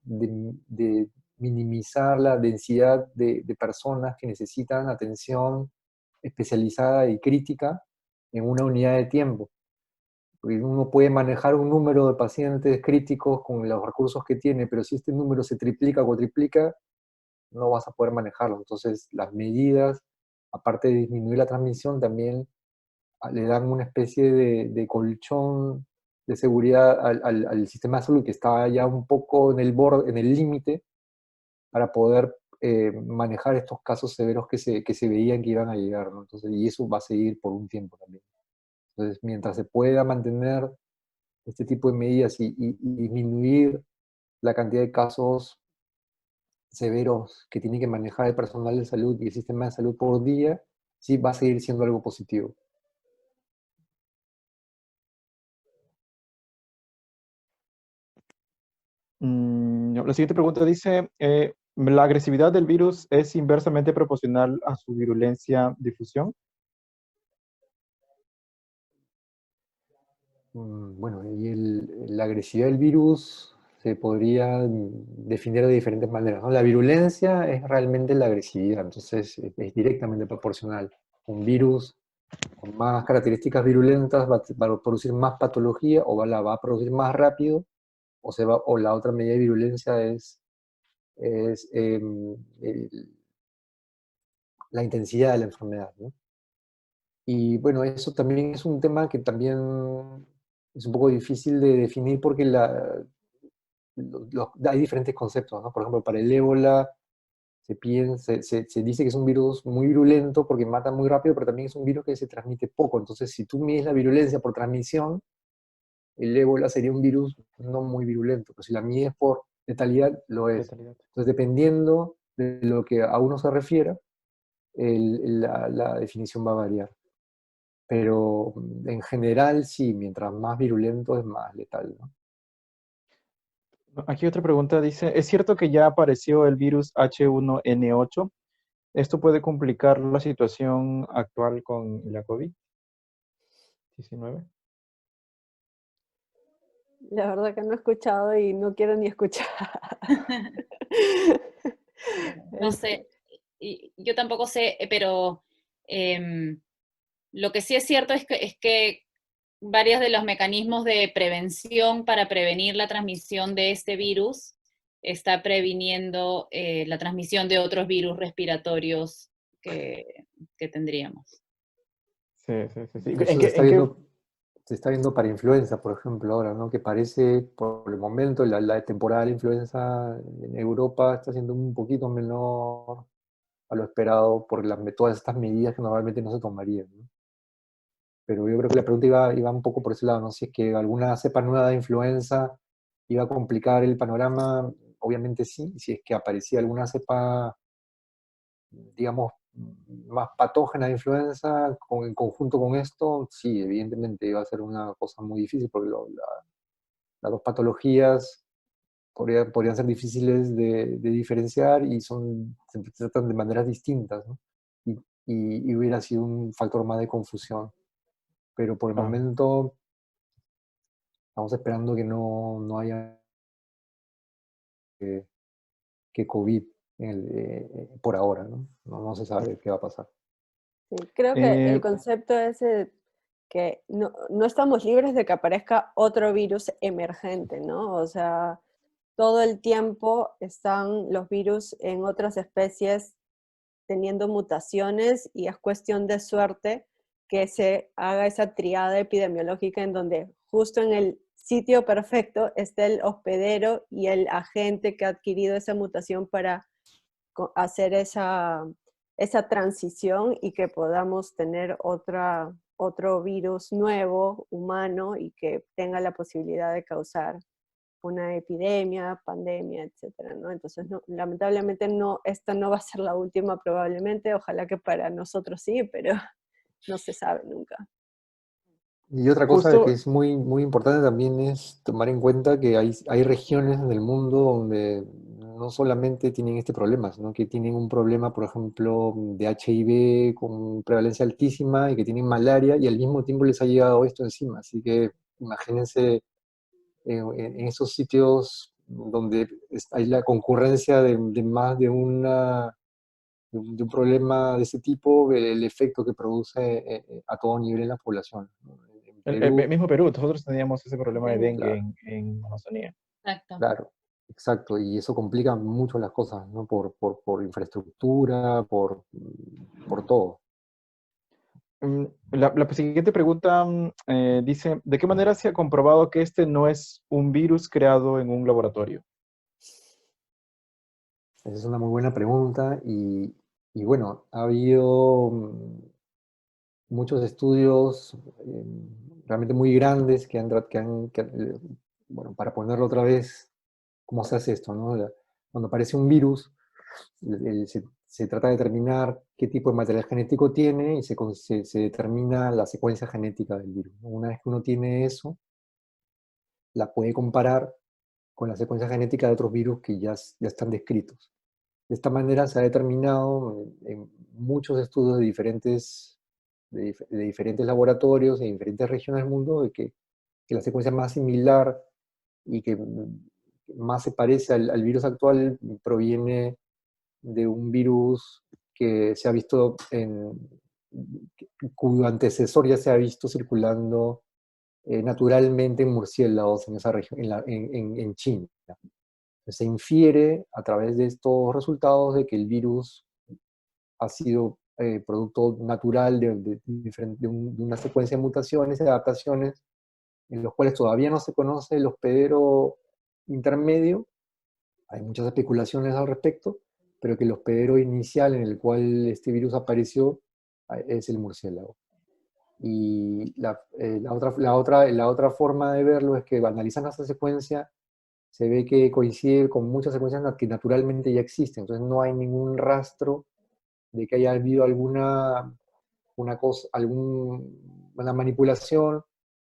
minimizar la densidad de personas que necesitan atención especializada y crítica en una unidad de tiempo. Porque uno puede manejar un número de pacientes críticos con los recursos que tiene, pero si este número se triplica o cuatriplica, no vas a poder manejarlo. Entonces, las medidas, aparte de disminuir la transmisión, también le dan una especie de colchón de seguridad al sistema de salud que está ya un poco en el borde, en el límite, para poder manejar estos casos severos que se veían que iban a llegar, ¿no? Entonces, y eso va a seguir por un tiempo también. Entonces, mientras se pueda mantener este tipo de medidas y disminuir la cantidad de casos severos que tiene que manejar el personal de salud y el sistema de salud por día, sí va a seguir siendo algo positivo. La siguiente pregunta dice, ¿la agresividad del virus es inversamente proporcional a su virulencia difusión? Bueno, y la agresividad del virus se podría definir de diferentes maneras, ¿no? La virulencia es realmente la agresividad, entonces es directamente proporcional. Un virus con más características virulentas va a producir más patología o la va a producir más rápido, o la otra medida de virulencia es la intensidad de la enfermedad, ¿no? Y bueno, eso también es un tema que también es un poco difícil de definir porque hay diferentes conceptos, ¿no? Por ejemplo, para el ébola se dice que es un virus muy virulento porque mata muy rápido, pero también es un virus que se transmite poco. Entonces, si tú mides la virulencia por transmisión, el ébola sería un virus no muy virulento, pero si la mides por letalidad, lo es. Letalidad. Entonces, dependiendo de lo que a uno se refiera, la definición va a variar. Pero en general, sí, mientras más virulento es más letal, ¿no? Aquí otra pregunta dice, ¿es cierto que ya apareció el virus H1N8? ¿Esto puede complicar la situación actual con la COVID-19? La verdad que no he escuchado y no quiero ni escuchar. No sé, y yo tampoco sé, pero em, lo que sí es cierto es que varios de los mecanismos de prevención para prevenir la transmisión de este virus está previniendo la transmisión de otros virus respiratorios que tendríamos. Sí, sí, sí, sí. Eso se está viendo para influenza, por ejemplo, ahora, ¿no? Que parece, por el momento, la temporada de influenza en Europa está siendo un poquito menor a lo esperado por todas estas medidas que normalmente no se tomarían, ¿no? Pero yo creo que la pregunta iba un poco por ese lado, ¿no? Si es que alguna cepa nueva de influenza iba a complicar el panorama, obviamente sí. Si es que aparecía alguna cepa, digamos, más patógena de influenza en conjunto con esto, sí, evidentemente iba a ser una cosa muy difícil porque las dos patologías podrían ser difíciles de diferenciar y se tratan de maneras distintas, ¿no? Y hubiera sido un factor más de confusión. Pero por el Ah, momento estamos esperando que no haya que COVID por ahora, ¿no? No se sabe qué va a pasar. Sí, creo que el eh, concepto es que no estamos libres de que aparezca otro virus emergente, ¿no? O sea, todo el tiempo están los virus en otras especies teniendo mutaciones y es cuestión de suerte que se haga esa triada epidemiológica en donde justo en el sitio perfecto esté el hospedero y el agente que ha adquirido esa mutación para hacer esa transición y que podamos tener otro virus nuevo, humano, y que tenga la posibilidad de causar una epidemia, pandemia, etcétera, ¿no? Entonces, lamentablemente esta no va a ser la última probablemente, ojalá que para nosotros sí, pero no se sabe nunca. Y otra cosa que justo, es muy, muy importante también es tomar en cuenta que hay regiones en el mundo donde no solamente tienen este problema, sino que tienen un problema, por ejemplo, de HIV con prevalencia altísima y que tienen malaria y al mismo tiempo les ha llegado esto encima. Así que imagínense en esos sitios donde hay la concurrencia de más de un problema de ese tipo, el efecto que produce a todo nivel en la población, ¿no? En el Perú, mismo Perú, nosotros teníamos ese problema de Sí. dengue claro, en Amazonía. Exacto. claro, exacto, y eso complica mucho las cosas, ¿no? Por infraestructura, por todo. La siguiente pregunta dice, ¿de qué manera se ha comprobado que este no es un virus creado en un laboratorio? Esa es una muy buena pregunta y bueno, ha habido muchos estudios realmente muy grandes bueno, para ponerlo otra vez, ¿cómo se hace esto, no? Cuando aparece un virus, se trata de determinar qué tipo de material genético tiene y se determina la secuencia genética del virus, ¿no? Una vez que uno tiene eso, la puede comparar con la secuencia genética de otros virus que ya están descritos. De esta manera se ha determinado en muchos estudios de diferentes laboratorios en diferentes regiones del mundo de que la secuencia más similar y que más se parece al virus actual proviene de un virus que se ha visto cuyo antecesor ya se ha visto circulando naturalmente en murciélagos en esa región, en China. Se infiere a través de estos resultados de que el virus ha sido producto natural de una secuencia de mutaciones y adaptaciones en los cuales todavía no se conoce el hospedero intermedio. Hay muchas especulaciones al respecto, pero que el hospedero inicial en el cual este virus apareció es el murciélago. Y la otra forma de verlo es que analizando esta secuencia se ve que coincide con muchas secuencias que naturalmente ya existen. Entonces no hay ningún rastro de que haya habido alguna manipulación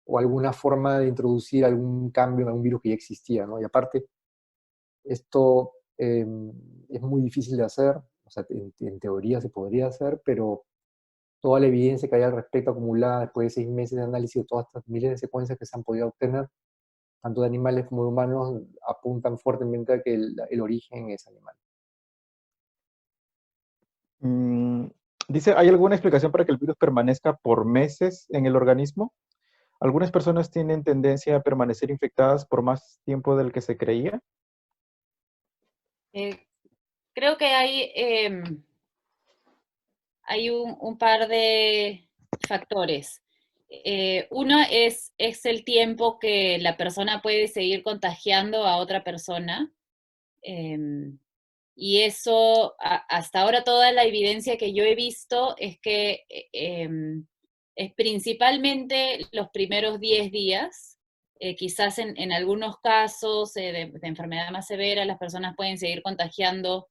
o alguna forma de introducir algún cambio en algún virus que ya existía, ¿no? Y aparte, esto es muy difícil de hacer, o sea, en teoría se podría hacer, pero toda la evidencia que hay al respecto acumulada después de 6 meses de análisis de todas estas miles de secuencias que se han podido obtener, tanto de animales como de humanos, apuntan fuertemente a que el origen es animal. Mm, dice, ¿hay alguna explicación para que el virus permanezca por meses en el organismo? Algunas personas tienen tendencia a permanecer infectadas por más tiempo del que se creía. Creo que hay un par de factores. Uno es el tiempo que la persona puede seguir contagiando a otra persona. Y eso, hasta ahora toda la evidencia que yo he visto es que es principalmente los primeros 10 días. Quizás en algunos casos de enfermedad más severa las personas pueden seguir contagiando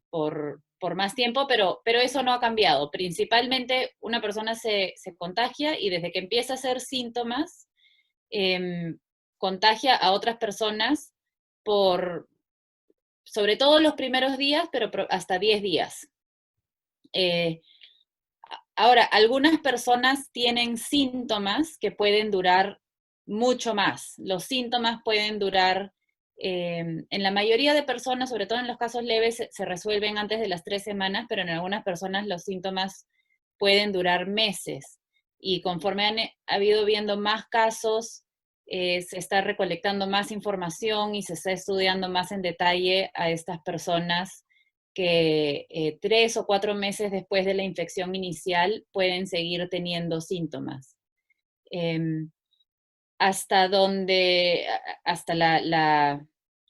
por más tiempo, pero eso no ha cambiado. Principalmente una persona se contagia y desde que empieza a hacer síntomas, contagia a otras personas sobre todo los primeros días, pero hasta 10 días. Ahora, algunas personas tienen síntomas que pueden durar mucho más. Los síntomas pueden durar, en la mayoría de personas, sobre todo en los casos leves, se resuelven antes de las 3 semanas, pero en algunas personas los síntomas pueden durar meses. Y conforme ha habido viendo más casos, se está recolectando más información y se está estudiando más en detalle a estas personas que 3 o 4 meses después de la infección inicial pueden seguir teniendo síntomas. Hasta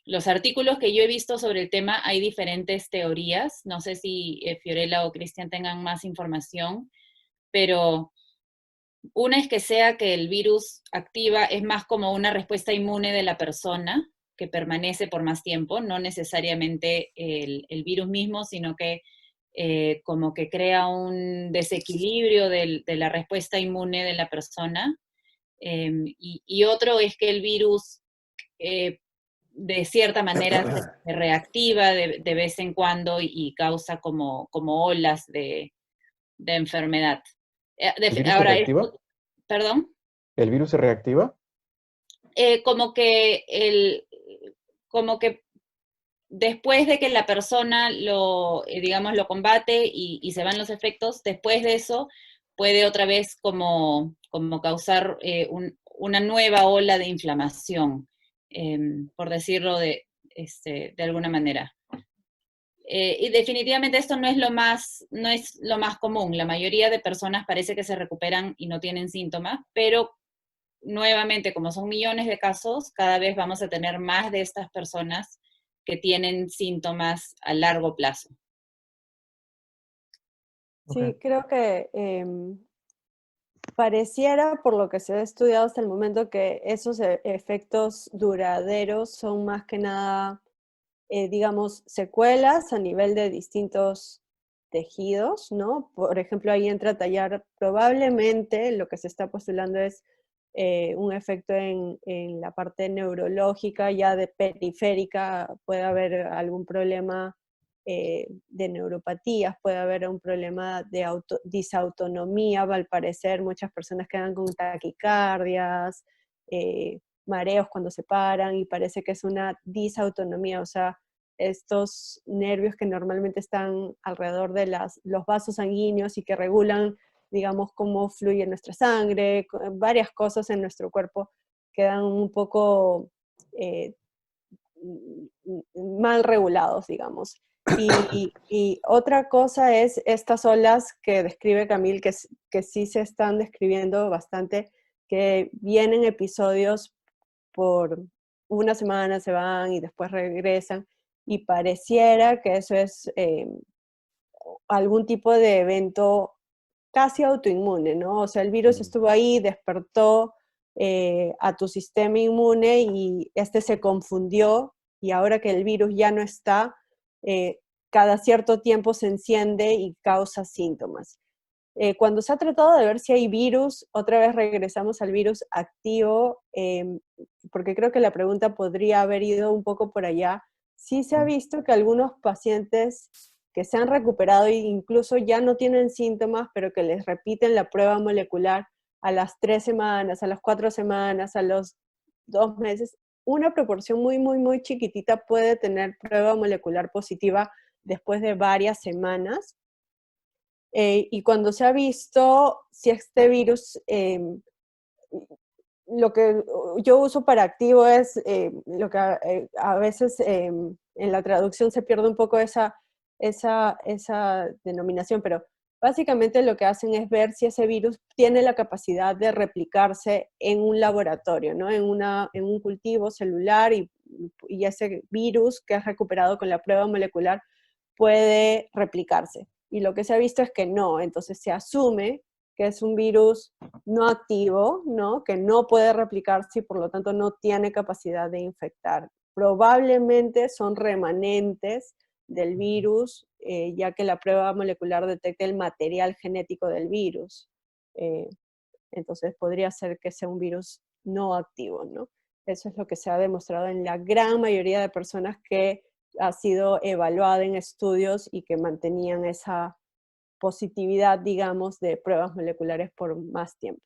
los artículos que yo he visto sobre el tema hay diferentes teorías. No sé si Fiorella o Cristian tengan más información, pero una es que sea que el virus activa, es más como una respuesta inmune de la persona que permanece por más tiempo, no necesariamente el virus mismo, sino que como que crea un desequilibrio de la respuesta inmune de la persona. Y otro es que el virus de cierta manera se reactiva de vez en cuando y causa como olas de enfermedad. ¿El virus se Ahora, reactiva? ¿perdón? ¿El virus se reactiva? Como que después de que la persona digamos, lo combate y se van los efectos, después de eso puede otra vez como causar una nueva ola de inflamación, por decirlo de alguna manera. Y definitivamente esto no es lo más común. La mayoría de personas parece que se recuperan y no tienen síntomas, pero nuevamente, como son millones de casos, cada vez vamos a tener más de estas personas que tienen síntomas a largo plazo. Ok. Sí, creo que Pareciera, por lo que se ha estudiado hasta el momento, que esos efectos duraderos son más que nada, digamos, secuelas a nivel de distintos tejidos, ¿no? Por ejemplo, ahí entra a tallar, probablemente lo que se está postulando es un efecto en la parte neurológica, ya de periférica, puede haber algún problema de neuropatías, puede haber un problema de disautonomía, al parecer muchas personas quedan con taquicardias, mareos cuando se paran, y parece que es una disautonomía, o sea, estos nervios que normalmente están alrededor de los vasos sanguíneos y que regulan, digamos, cómo fluye nuestra sangre, varias cosas en nuestro cuerpo quedan un poco eh, mal regulados, digamos. Y otra cosa es estas olas que describe Camille, que sí se están describiendo bastante, que vienen episodios por una semana, se van y después regresan, y pareciera que eso es algún tipo de evento casi autoinmune, ¿no? O sea, el virus estuvo ahí, despertó a tu sistema inmune y este se confundió, y ahora que el virus ya no está, cada cierto tiempo se enciende y causa síntomas. Cuando se ha tratado de ver si hay virus, otra vez regresamos al virus activo, porque creo que la pregunta podría haber ido un poco por allá. Sí se ha visto que algunos pacientes que se han recuperado e incluso ya no tienen síntomas, pero que les repiten la prueba molecular a las 3 semanas, a las 4 semanas, a los 2 meses, una proporción muy, muy, muy chiquitita puede tener prueba molecular positiva después de varias semanas. Y cuando se ha visto si este virus, lo que yo uso para activo es lo que a veces en la traducción se pierde un poco esa denominación, pero básicamente lo que hacen es ver si ese virus tiene la capacidad de replicarse en un laboratorio, ¿no? En un cultivo celular, y ese virus que es recuperado con la prueba molecular puede replicarse. Y lo que se ha visto es que no, entonces se asume que es un virus no activo, ¿no? Que no puede replicarse y por lo tanto no tiene capacidad de infectar. Probablemente son remanentes del virus, ya que la prueba molecular detecta el material genético del virus. Eh, entonces podría ser que sea un virus no activo, ¿no? Eso es lo que se ha demostrado en la gran mayoría de personas que ha sido evaluada en estudios y que mantenían esa positividad, digamos, de pruebas moleculares por más tiempo.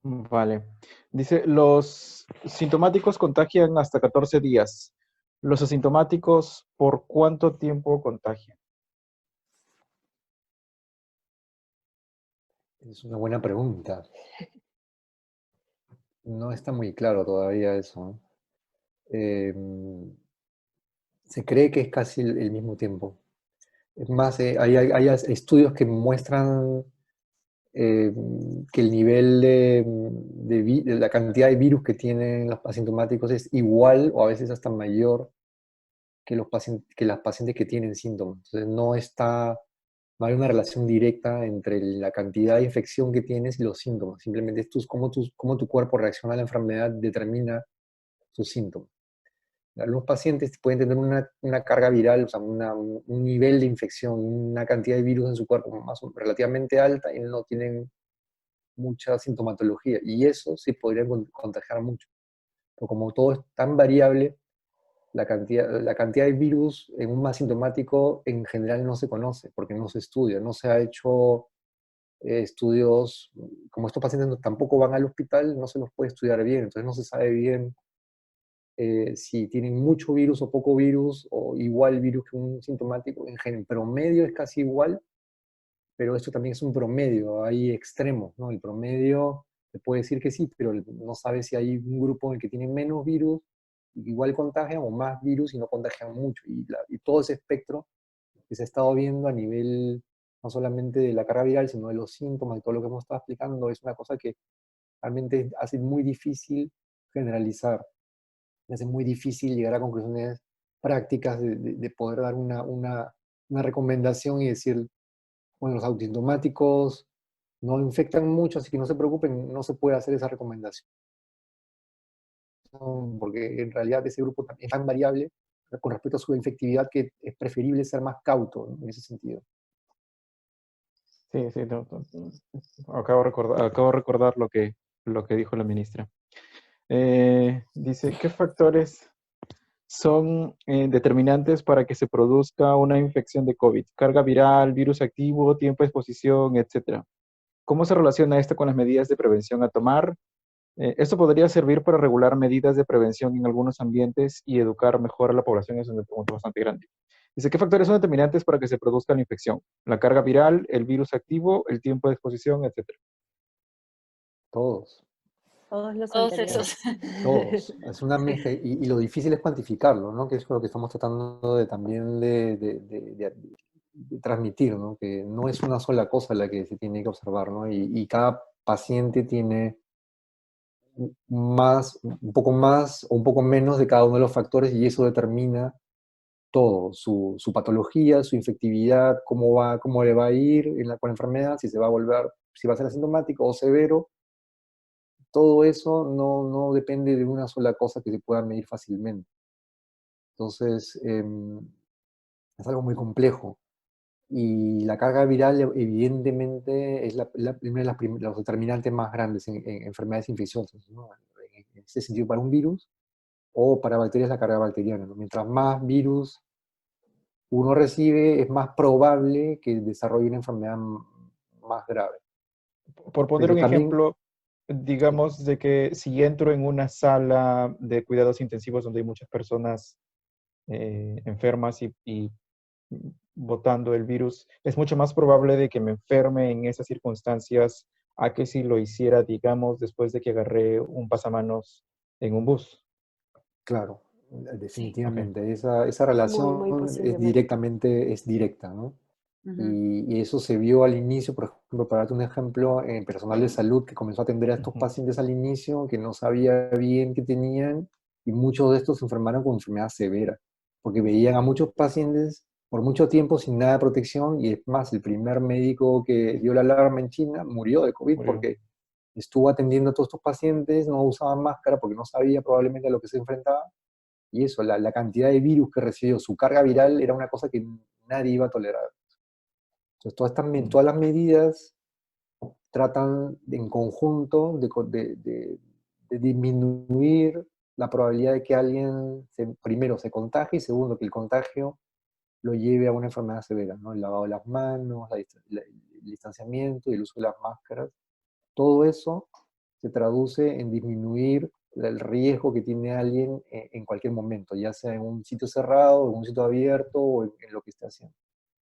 Vale. Dice, los sintomáticos contagian hasta 14 días. Los asintomáticos, ¿por cuánto tiempo contagian? Es una buena pregunta. No está muy claro todavía eso. Se cree que es casi el mismo tiempo. Es más, hay estudios que muestran que el nivel de la cantidad de virus que tienen los asintomáticos es igual o a veces hasta mayor que las pacientes que tienen síntomas. Entonces no hay una relación directa entre la cantidad de infección que tienes y los síntomas. Simplemente cómo tu cuerpo reacciona a la enfermedad determina sus síntomas. Algunos pacientes pueden tener una carga viral, o sea, un nivel de infección, una cantidad de virus en su cuerpo relativamente alta y no tienen mucha sintomatología. Y eso sí podría contagiar mucho. Pero como todo es tan variable, la cantidad de virus en un asintomático en general no se conoce, porque no se estudia, no se ha hecho estudios, como estos pacientes tampoco van al hospital, no se los puede estudiar bien, entonces no se sabe bien si tienen mucho virus o poco virus, o igual virus que un sintomático. En promedio es casi igual, pero esto también es un promedio, hay extremos, ¿no? El promedio te puede decir que sí, pero no sabe si hay un grupo en el que tiene menos virus, igual contagian, o más virus y no contagian mucho. Y todo ese espectro que se ha estado viendo a nivel no solamente de la carga viral, sino de los síntomas y todo lo que hemos estado explicando, es una cosa que realmente hace muy difícil generalizar, hace muy difícil llegar a conclusiones prácticas de poder dar una recomendación y decir, bueno, los asintomáticos no infectan mucho, así que no se preocupen, no se puede hacer esa recomendación, porque en realidad ese grupo es tan variable con respecto a su infectividad que es preferible ser más cauto, ¿no? En ese sentido. Sí, sí, acabo de recordar lo que dijo la ministra. Dice, ¿qué factores son determinantes para que se produzca una infección de COVID? Carga viral, virus activo, tiempo de exposición, etcétera. ¿Cómo se relaciona esto con las medidas de prevención a tomar? Esto podría servir para regular medidas de prevención en algunos ambientes y educar mejor a la población. Es una pregunta bastante grande. Dice, ¿qué factores son determinantes para que se produzca la infección? La carga viral, el virus activo, el tiempo de exposición, etcétera. Todos. Todos los Todos anteriores. esos. Todos. Es una mezcla, y lo difícil es cuantificarlo, ¿no? Que es lo que estamos tratando de también de transmitir, ¿no? Que no es una sola cosa la que se tiene que observar, ¿no? Y cada paciente tiene un poco más o un poco menos de cada uno de los factores y eso determina todo, su patología, su infectividad, cómo le va a ir con la enfermedad, si se va a volver, si va a ser asintomático o severo. Todo eso no depende de una sola cosa que se pueda medir fácilmente. Entonces, es algo muy complejo. Y la carga viral, evidentemente, es una de los determinantes más grandes en enfermedades infecciosas, ¿no? En este sentido, para un virus o para bacterias, la carga bacteriana, ¿no? Mientras más virus uno recibe, es más probable que desarrolle una enfermedad más grave. Por poner Pero un también, ejemplo, sí, digamos de que si entro en una sala de cuidados intensivos donde hay muchas personas enfermas y botando el virus, es mucho más probable de que me enferme en esas circunstancias a que si lo hiciera, digamos, después de que agarré un pasamanos en un bus. claro, Sí. Ok. definitivamente. Esa Muy, muy relación posiblemente. es directa, ¿no? Ujú. Y eso se vio al inicio, por ejemplo, para darte un ejemplo, en personal de salud que comenzó a atender a estos Ujú. pacientes al inicio, que no sabía bien qué tenían, y muchos de estos se enfermaron con enfermedad severa, porque veían a muchos pacientes por mucho tiempo sin nada de protección, y es más, el primer médico que dio la alarma en China murió de COVID Murió. porque estuvo atendiendo a todos estos pacientes, no usaban máscara porque no sabía probablemente a lo que se enfrentaba, y eso, la cantidad de virus que recibió, su carga viral era una cosa que nadie iba a tolerar. Entonces, Mm. todas las medidas tratan en conjunto de disminuir la probabilidad de que alguien, primero, se contagie y segundo, que el contagio lo lleve a una enfermedad severa, ¿no? El lavado de las manos, el distanciamiento y el uso de las máscaras. Todo eso se traduce en disminuir el riesgo que tiene alguien en cualquier momento, ya sea en un sitio cerrado, en un sitio abierto o en lo que esté haciendo.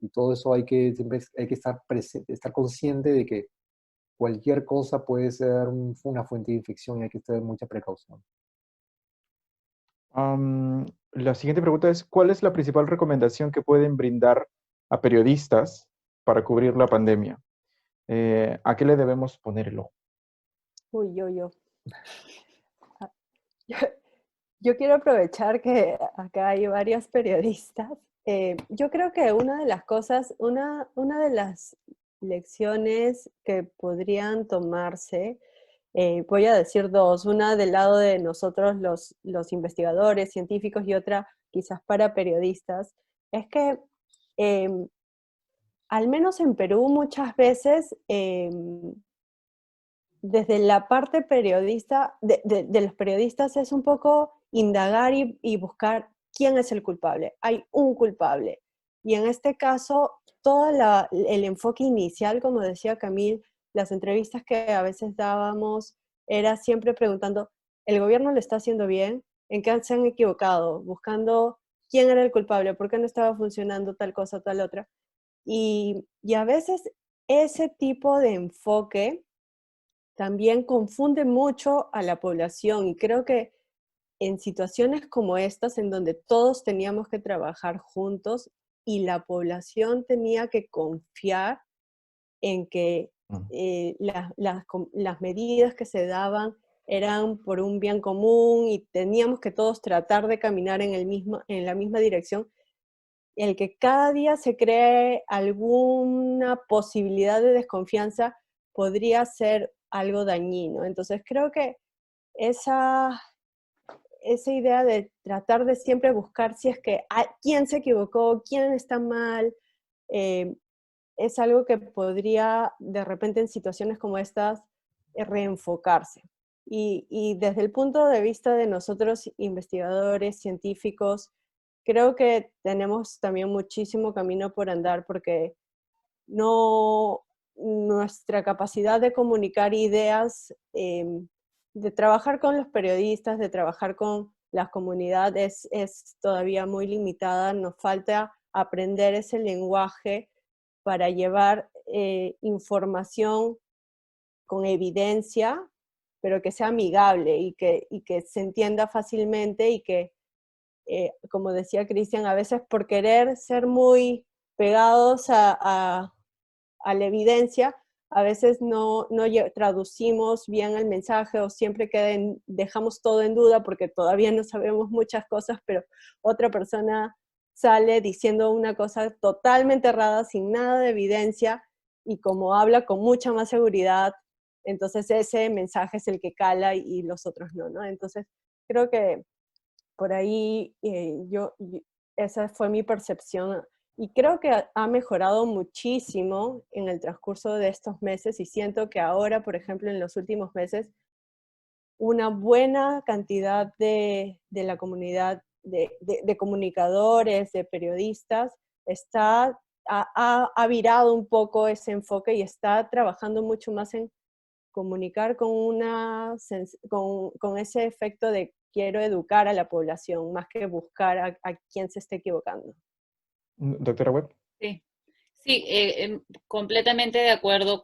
Y todo eso siempre hay que estar presente, estar consciente de que cualquier cosa puede ser una fuente de infección y hay que tener mucha precaución. La siguiente pregunta es, ¿cuál es la principal recomendación que pueden brindar a periodistas para cubrir la pandemia? ¿A qué le debemos poner el ojo? Uy, yo. Ah, Yo, yo quiero aprovechar que acá hay varios periodistas. Yo creo que una de las cosas, una de las lecciones que podrían tomarse, voy a decir dos, una del lado de nosotros los investigadores, científicos y otra quizás para periodistas, es que em, al menos en Perú muchas veces desde la parte periodista, de los periodistas es un poco indagar y buscar quién es el culpable. Hay un culpable. Y en este caso, todo el enfoque inicial, como decía Camil, las entrevistas que a veces dábamos, era siempre preguntando, ¿el gobierno lo está haciendo bien? ¿En qué se han equivocado? Buscando quién era el culpable, por qué no estaba funcionando tal cosa, tal otra. Y a veces ese tipo de enfoque también confunde mucho a la población y creo que en situaciones como estas, en donde todos teníamos que trabajar juntos y la población tenía que confiar en que Mm. las medidas que se daban eran por un bien común y teníamos que todos tratar de caminar en la misma dirección, el que cada día se cree alguna posibilidad de desconfianza podría ser algo dañino. Entonces creo que esa idea de tratar de siempre buscar si es que quién se equivocó, quién está mal, es algo que podría de repente en situaciones como estas reenfocarse. Y desde el punto de vista de nosotros investigadores, científicos, creo que tenemos también muchísimo camino por andar porque nuestra capacidad de comunicar ideas, de trabajar con los periodistas, de trabajar con las comunidades es todavía muy limitada. Nos falta aprender ese lenguaje para llevar información con evidencia, pero que sea amigable y que se entienda fácilmente y que, como decía Cristian, a veces por querer ser muy pegados a la evidencia, a veces no traducimos bien el mensaje o siempre dejamos todo en duda porque todavía no sabemos muchas cosas, pero otra persona sale diciendo una cosa totalmente errada, sin nada de evidencia, y como habla con mucha más seguridad, entonces ese mensaje es el que cala y los otros no. Entonces, creo que por ahí esa fue mi percepción y creo que ha mejorado muchísimo en el transcurso de estos meses y siento que ahora, por ejemplo, en los últimos meses, una buena cantidad de la comunidad de comunicadores, de periodistas, ha virado un poco ese enfoque y está trabajando mucho más en comunicar con ese efecto de quiero educar a la población, más que buscar a quién se esté equivocando. Doctora Webb. Sí, sí, completamente de acuerdo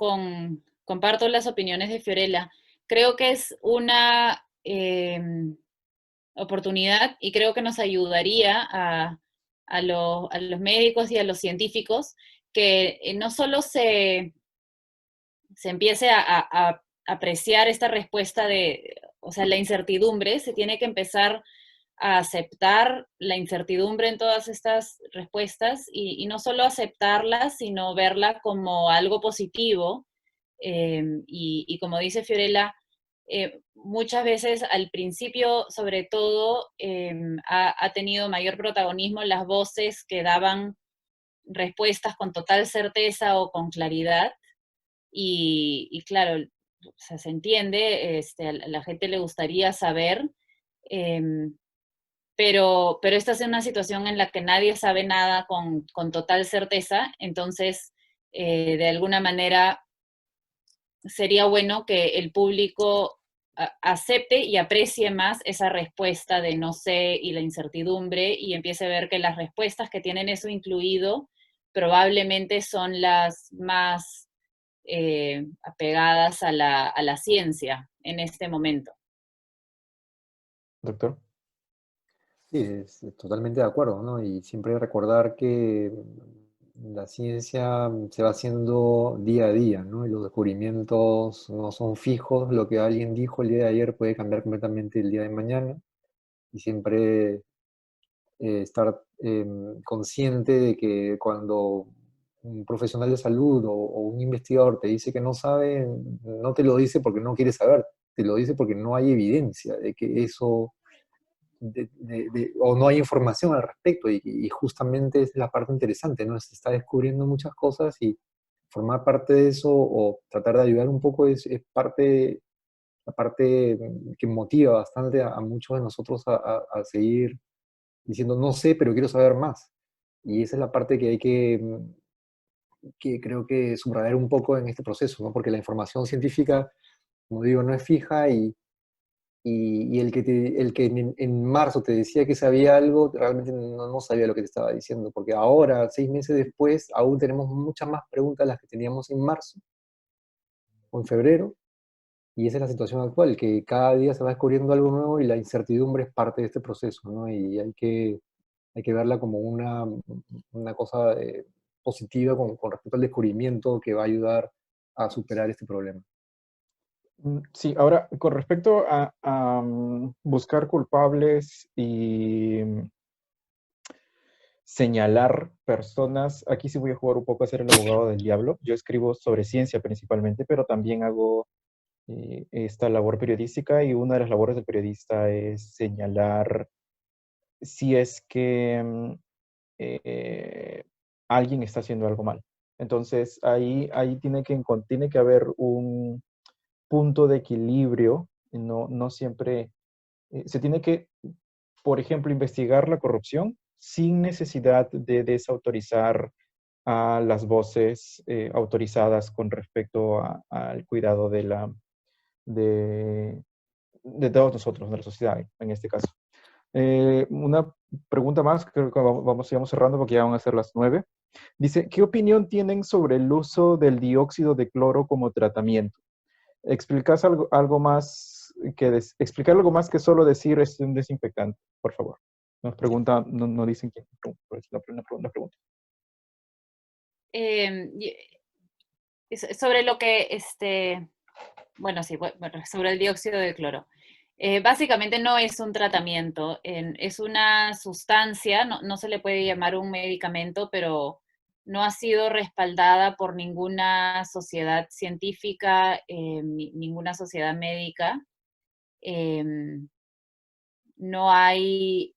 comparto las opiniones de Fiorella. Creo que es una oportunidad y creo que nos ayudaría a los médicos y a los científicos que no solo se empiece a apreciar esta respuesta o sea, la incertidumbre, se tiene que empezar a aceptar la incertidumbre en todas estas respuestas y no solo aceptarla, sino verla como algo positivo. Y como dice Fiorella, muchas veces al principio, sobre todo, ha tenido mayor protagonismo las voces que daban respuestas con total certeza o con claridad. Y claro, o sea, se entiende, a la gente le gustaría saber, pero esta es una situación en la que nadie sabe nada con total certeza, entonces, de alguna manera, sería bueno que el público acepte y aprecie más esa respuesta de no sé y la incertidumbre y empiece a ver que las respuestas que tienen eso incluido probablemente son las más apegadas a la ciencia en este momento. Doctor. Sí, totalmente de acuerdo, ¿no? Y siempre recordar que la ciencia se va haciendo día a día, ¿no? Y los descubrimientos no son fijos. Lo que alguien dijo el día de ayer puede cambiar completamente el día de mañana. Y siempre estar consciente de que cuando un profesional de salud o un investigador te dice que no sabe, no te lo dice porque no quiere saber, te lo dice porque no hay evidencia de que eso o no hay información al respecto y justamente es la parte interesante, ¿no? Se está descubriendo muchas cosas y formar parte de eso o tratar de ayudar un poco es parte, la parte que motiva bastante a muchos de nosotros a seguir diciendo no sé, pero quiero saber más. Y esa es la parte que hay que creo que subrayar un poco en este proceso, ¿no? Porque la información científica, como digo, no es fija y el que en marzo te decía que sabía algo, realmente no sabía lo que te estaba diciendo, porque ahora, 6 meses después, aún tenemos muchas más preguntas de las que teníamos en marzo o en febrero, y esa es la situación actual, que cada día se va descubriendo algo nuevo y la incertidumbre es parte de este proceso, ¿no? Y hay que verla como una cosa positiva con respecto al descubrimiento que va a ayudar a superar este problema. Sí, ahora, con respecto a buscar culpables y señalar personas. Aquí sí voy a jugar un poco a ser el abogado del diablo. Yo escribo sobre ciencia principalmente, pero también hago esta labor periodística, y una de las labores del periodista es señalar si es que eh, alguien está haciendo algo mal. Entonces, ahí tiene que haber un punto de equilibrio. No siempre se tiene que, por ejemplo, investigar la corrupción sin necesidad de desautorizar a las voces autorizadas con respecto al cuidado de, de todos nosotros, de la sociedad, en este caso. Una pregunta más, creo que sigamos cerrando porque ya van a ser las 9. Dice, ¿qué opinión tienen sobre el uso del dióxido de cloro como tratamiento? ¿Explicas algo más explicar algo más que solo decir es un desinfectante, por favor? Nos pregunta, no dicen quién, pero es la pregunta. Sobre lo que, bueno, sí, bueno, sobre el dióxido de cloro. Básicamente no es un tratamiento, es una sustancia, no se le puede llamar un medicamento, pero no ha sido respaldada por ninguna sociedad científica, ninguna sociedad médica. No hay,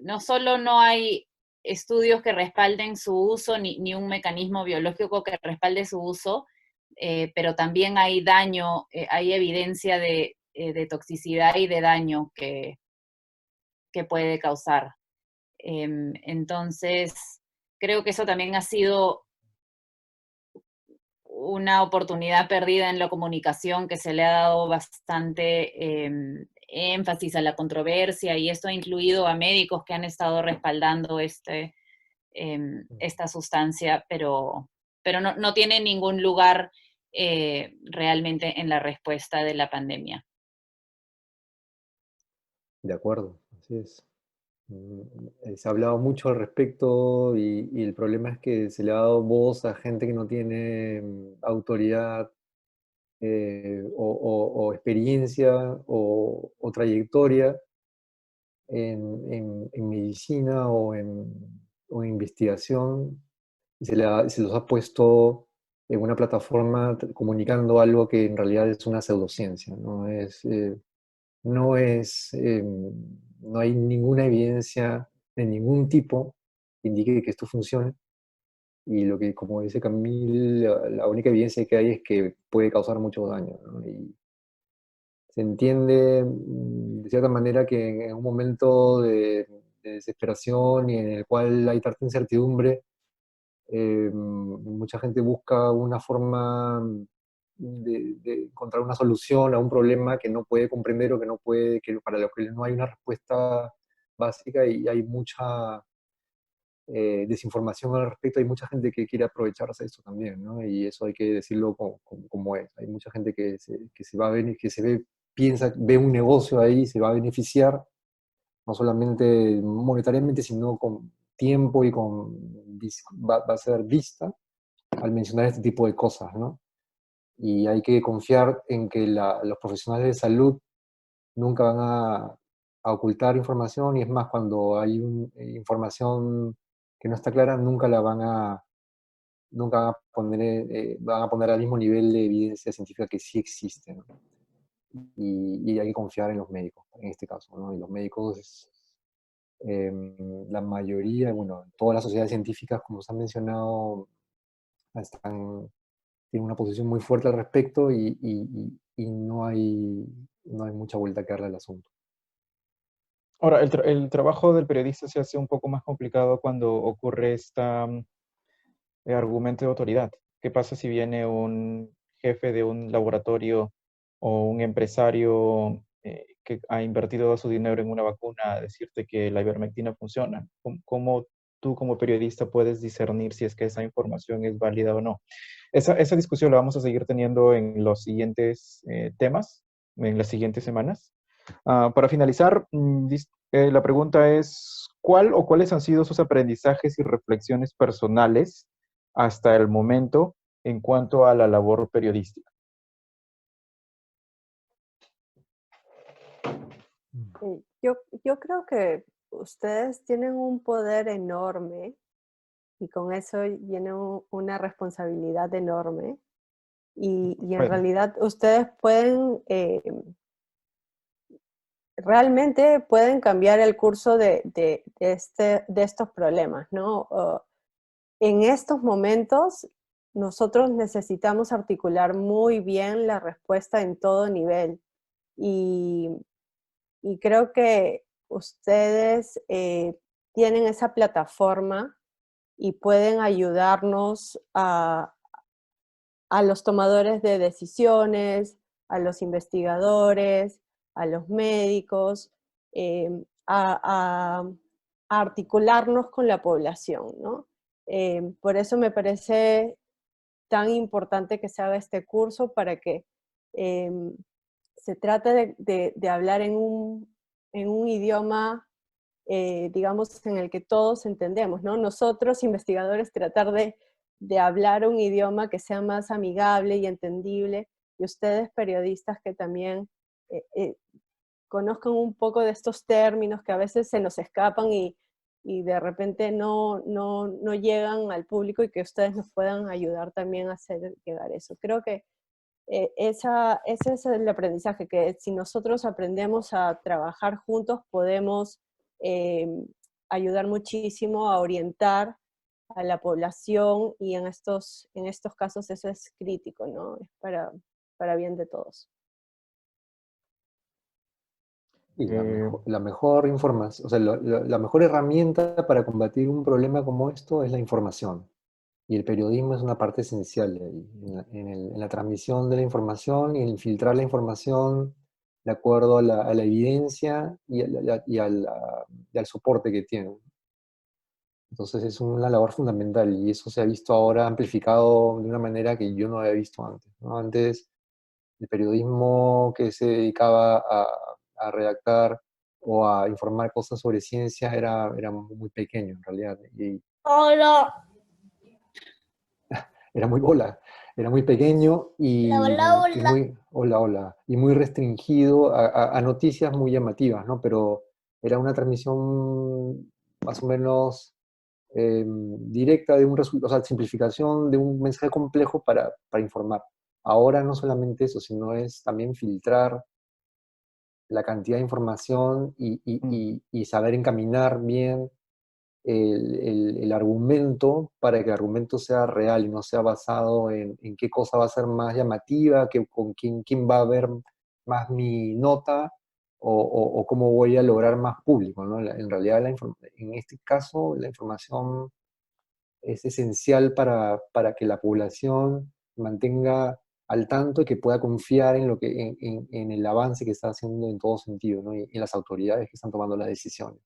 no solo no hay estudios que respalden su uso, ni un mecanismo biológico que respalde su uso, pero también hay daño, hay evidencia de toxicidad y de daño que puede causar. Entonces, creo que eso también ha sido una oportunidad perdida en la comunicación, que se le ha dado bastante énfasis a la controversia, y esto ha incluido a médicos que han estado respaldando esta sustancia, pero no tiene ningún lugar realmente en la respuesta de la pandemia. De acuerdo, así es. Se ha hablado mucho al respecto y el problema es que se le ha dado voz a gente que no tiene autoridad o experiencia o trayectoria en medicina o en investigación, y se los ha puesto en una plataforma comunicando algo que en realidad es una pseudociencia, no es, no hay ninguna evidencia de ningún tipo que indique que esto funcione. Y lo que, como dice Camille, la única evidencia que hay es que puede causar mucho daño, ¿no? Y se entiende de cierta manera que en un momento de desesperación y en el cual hay tanta incertidumbre, mucha gente busca una forma de encontrar una solución a un problema que no puede comprender o que no puede, que para lo que no hay una respuesta básica, y hay mucha desinformación al respecto. Hay mucha gente que quiere aprovecharse de esto también, ¿no? Y eso hay que decirlo como es. Hay mucha gente que se va a que se ve, piensa, ve un negocio ahí, se va a beneficiar, no solamente monetariamente, sino con tiempo y va a ser vista al mencionar este tipo de cosas, ¿no? Y hay que confiar en que los profesionales de salud nunca van a ocultar información, y es más, cuando hay información que no está clara, nunca van a poner al mismo nivel de evidencia científica que sí existe, ¿no? Y hay que confiar en los médicos, en este caso, ¿no? Y los médicos, la mayoría, bueno, todas las sociedades científicas, como se han mencionado, tienen una posición muy fuerte al respecto, y no hay mucha vuelta que darle al asunto. Ahora, el trabajo del periodista se hace un poco más complicado cuando ocurre argumento de autoridad. ¿Qué pasa si viene un jefe de un laboratorio o un empresario que ha invertido todo su dinero en una vacuna a decirte que la ivermectina funciona? ¿Cómo tú como periodista puedes discernir si es que esa información es válida o no? Esa discusión la vamos a seguir teniendo en los siguientes temas, en las siguientes semanas. Para finalizar, la pregunta es, ¿cuál o cuáles han sido sus aprendizajes y reflexiones personales hasta el momento en cuanto a la labor periodística? Yo creo que ustedes tienen un poder enorme y con eso viene una responsabilidad enorme. Y en Bueno, realidad ustedes pueden, realmente pueden cambiar el curso de estos problemas, ¿no? En estos momentos nosotros necesitamos articular muy bien la respuesta en todo nivel. Y, y creo que ustedes tienen esa plataforma y pueden ayudarnos a los tomadores de decisiones, a los investigadores, a los médicos, a articularnos con la población, ¿no? Por eso me parece tan importante que se haga este curso para que se trate de hablar en un idioma, digamos, en el que todos entendemos, ¿no? Nosotros, investigadores, tratar de hablar un idioma que sea más amigable y entendible, y ustedes, periodistas, que también conozcan un poco de estos términos que a veces se nos escapan y de repente no llegan al público, y que ustedes nos puedan ayudar también a hacer llegar eso. Creo que ese es el aprendizaje, que si nosotros aprendemos a trabajar juntos, podemos eh, ayudar muchísimo a orientar a la población, y en estos casos eso es crítico, ¿no? Es para bien de todos. Y eh, la mejor información, o sea, la mejor herramienta para combatir un problema como esto es la información. Y el periodismo es una parte esencial de ahí, en la transmisión de la información y en filtrar la información de acuerdo a la evidencia y al soporte que tiene. Entonces es una labor fundamental, y eso se ha visto ahora amplificado de una manera que yo no había visto antes, ¿no? Antes, el periodismo que se dedicaba a redactar o a informar cosas sobre ciencia era muy pequeño en realidad, y Hola. era muy bola, era muy pequeño Hola, y hola. muy, hola, y muy restringido a noticias muy llamativas, ¿no? Pero era una transmisión más o menos directa de un resultado, o sea, simplificación de un mensaje complejo para informar. Ahora no solamente eso, sino es también filtrar la cantidad de información mm, y saber encaminar bien el argumento para que el argumento sea real y no sea basado en qué cosa va a ser más llamativa, con quién va a ver más mi nota o cómo voy a lograr más público, ¿no? En realidad, en este caso, la información es esencial para que la población mantenga al tanto y que pueda confiar en, en el avance que está haciendo en todo sentido, ¿no? Y en las autoridades que están tomando las decisiones.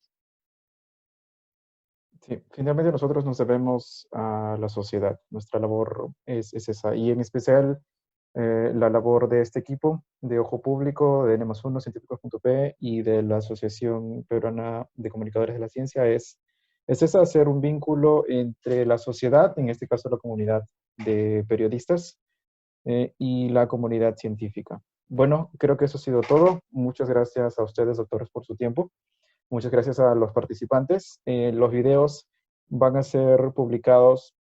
sí, finalmente nosotros nos debemos a la sociedad. Nuestra labor es esa. Y en especial la labor de este equipo de Ojo Público, de N+1, Científicos.p y de la Asociación Peruana de Comunicadores de la Ciencia es esa, hacer un vínculo entre la sociedad, en este caso la comunidad de periodistas, y la comunidad científica. Bueno, creo que eso ha sido todo. Muchas gracias a ustedes, doctores, por su tiempo. Muchas gracias a los participantes. Los videos van a ser publicados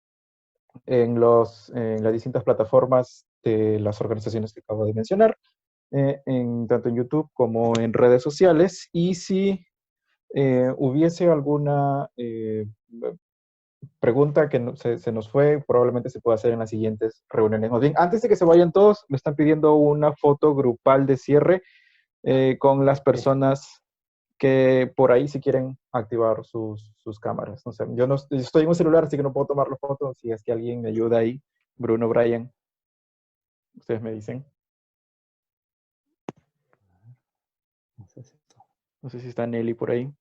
en las distintas plataformas de las organizaciones que acabo de mencionar, tanto en YouTube como en redes sociales. Y si hubiese alguna pregunta que se nos fue, probablemente se pueda hacer en las siguientes reuniones. Más bien, antes de que se vayan todos, me están pidiendo una foto grupal de cierre con las personas que por ahí si quieren activar sus cámaras. No sé, yo no estoy en un celular, así que no puedo tomar las fotos. Si es que alguien me ayuda ahí, Bruno, Brian, ustedes me dicen. No sé si está Nelly por ahí.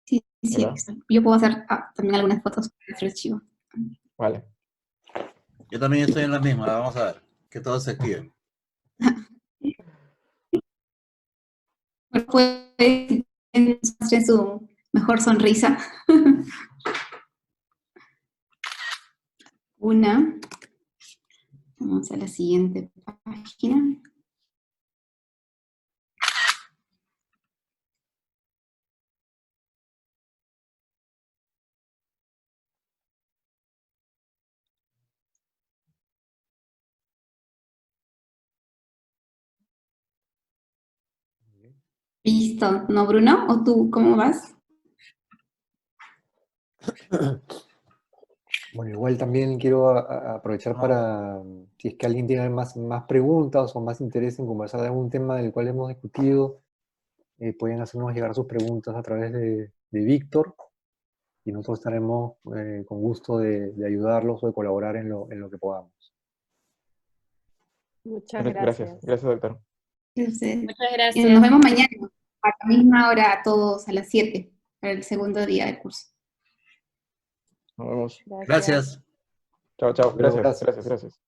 Sí, sí, Hola. aquí estoy. Yo puedo hacer también algunas fotos para nuestro archivo. Vale. Yo también estoy en la misma, vamos a ver, que todos se activen. Bueno, puede muestren su mejor sonrisa. Una, Vamos a la siguiente página. Listo. ¿No, Bruno? ¿O tú cómo vas? Bueno, igual también quiero aprovechar para, si es que alguien tiene más preguntas o más interés en conversar de algún tema del cual hemos discutido, pueden hacernos llegar sus preguntas a través de Víctor, y nosotros estaremos con gusto de ayudarlos o de colaborar en lo que podamos. Muchas Gracias, gracias. gracias, doctor. Entonces, Muchas nos gracias. vemos mañana, a la misma hora, todos a las 7, para el segundo día del curso. Nos vemos. Gracias. Chao, chao. Luego, Gracias, gracias. gracias, gracias.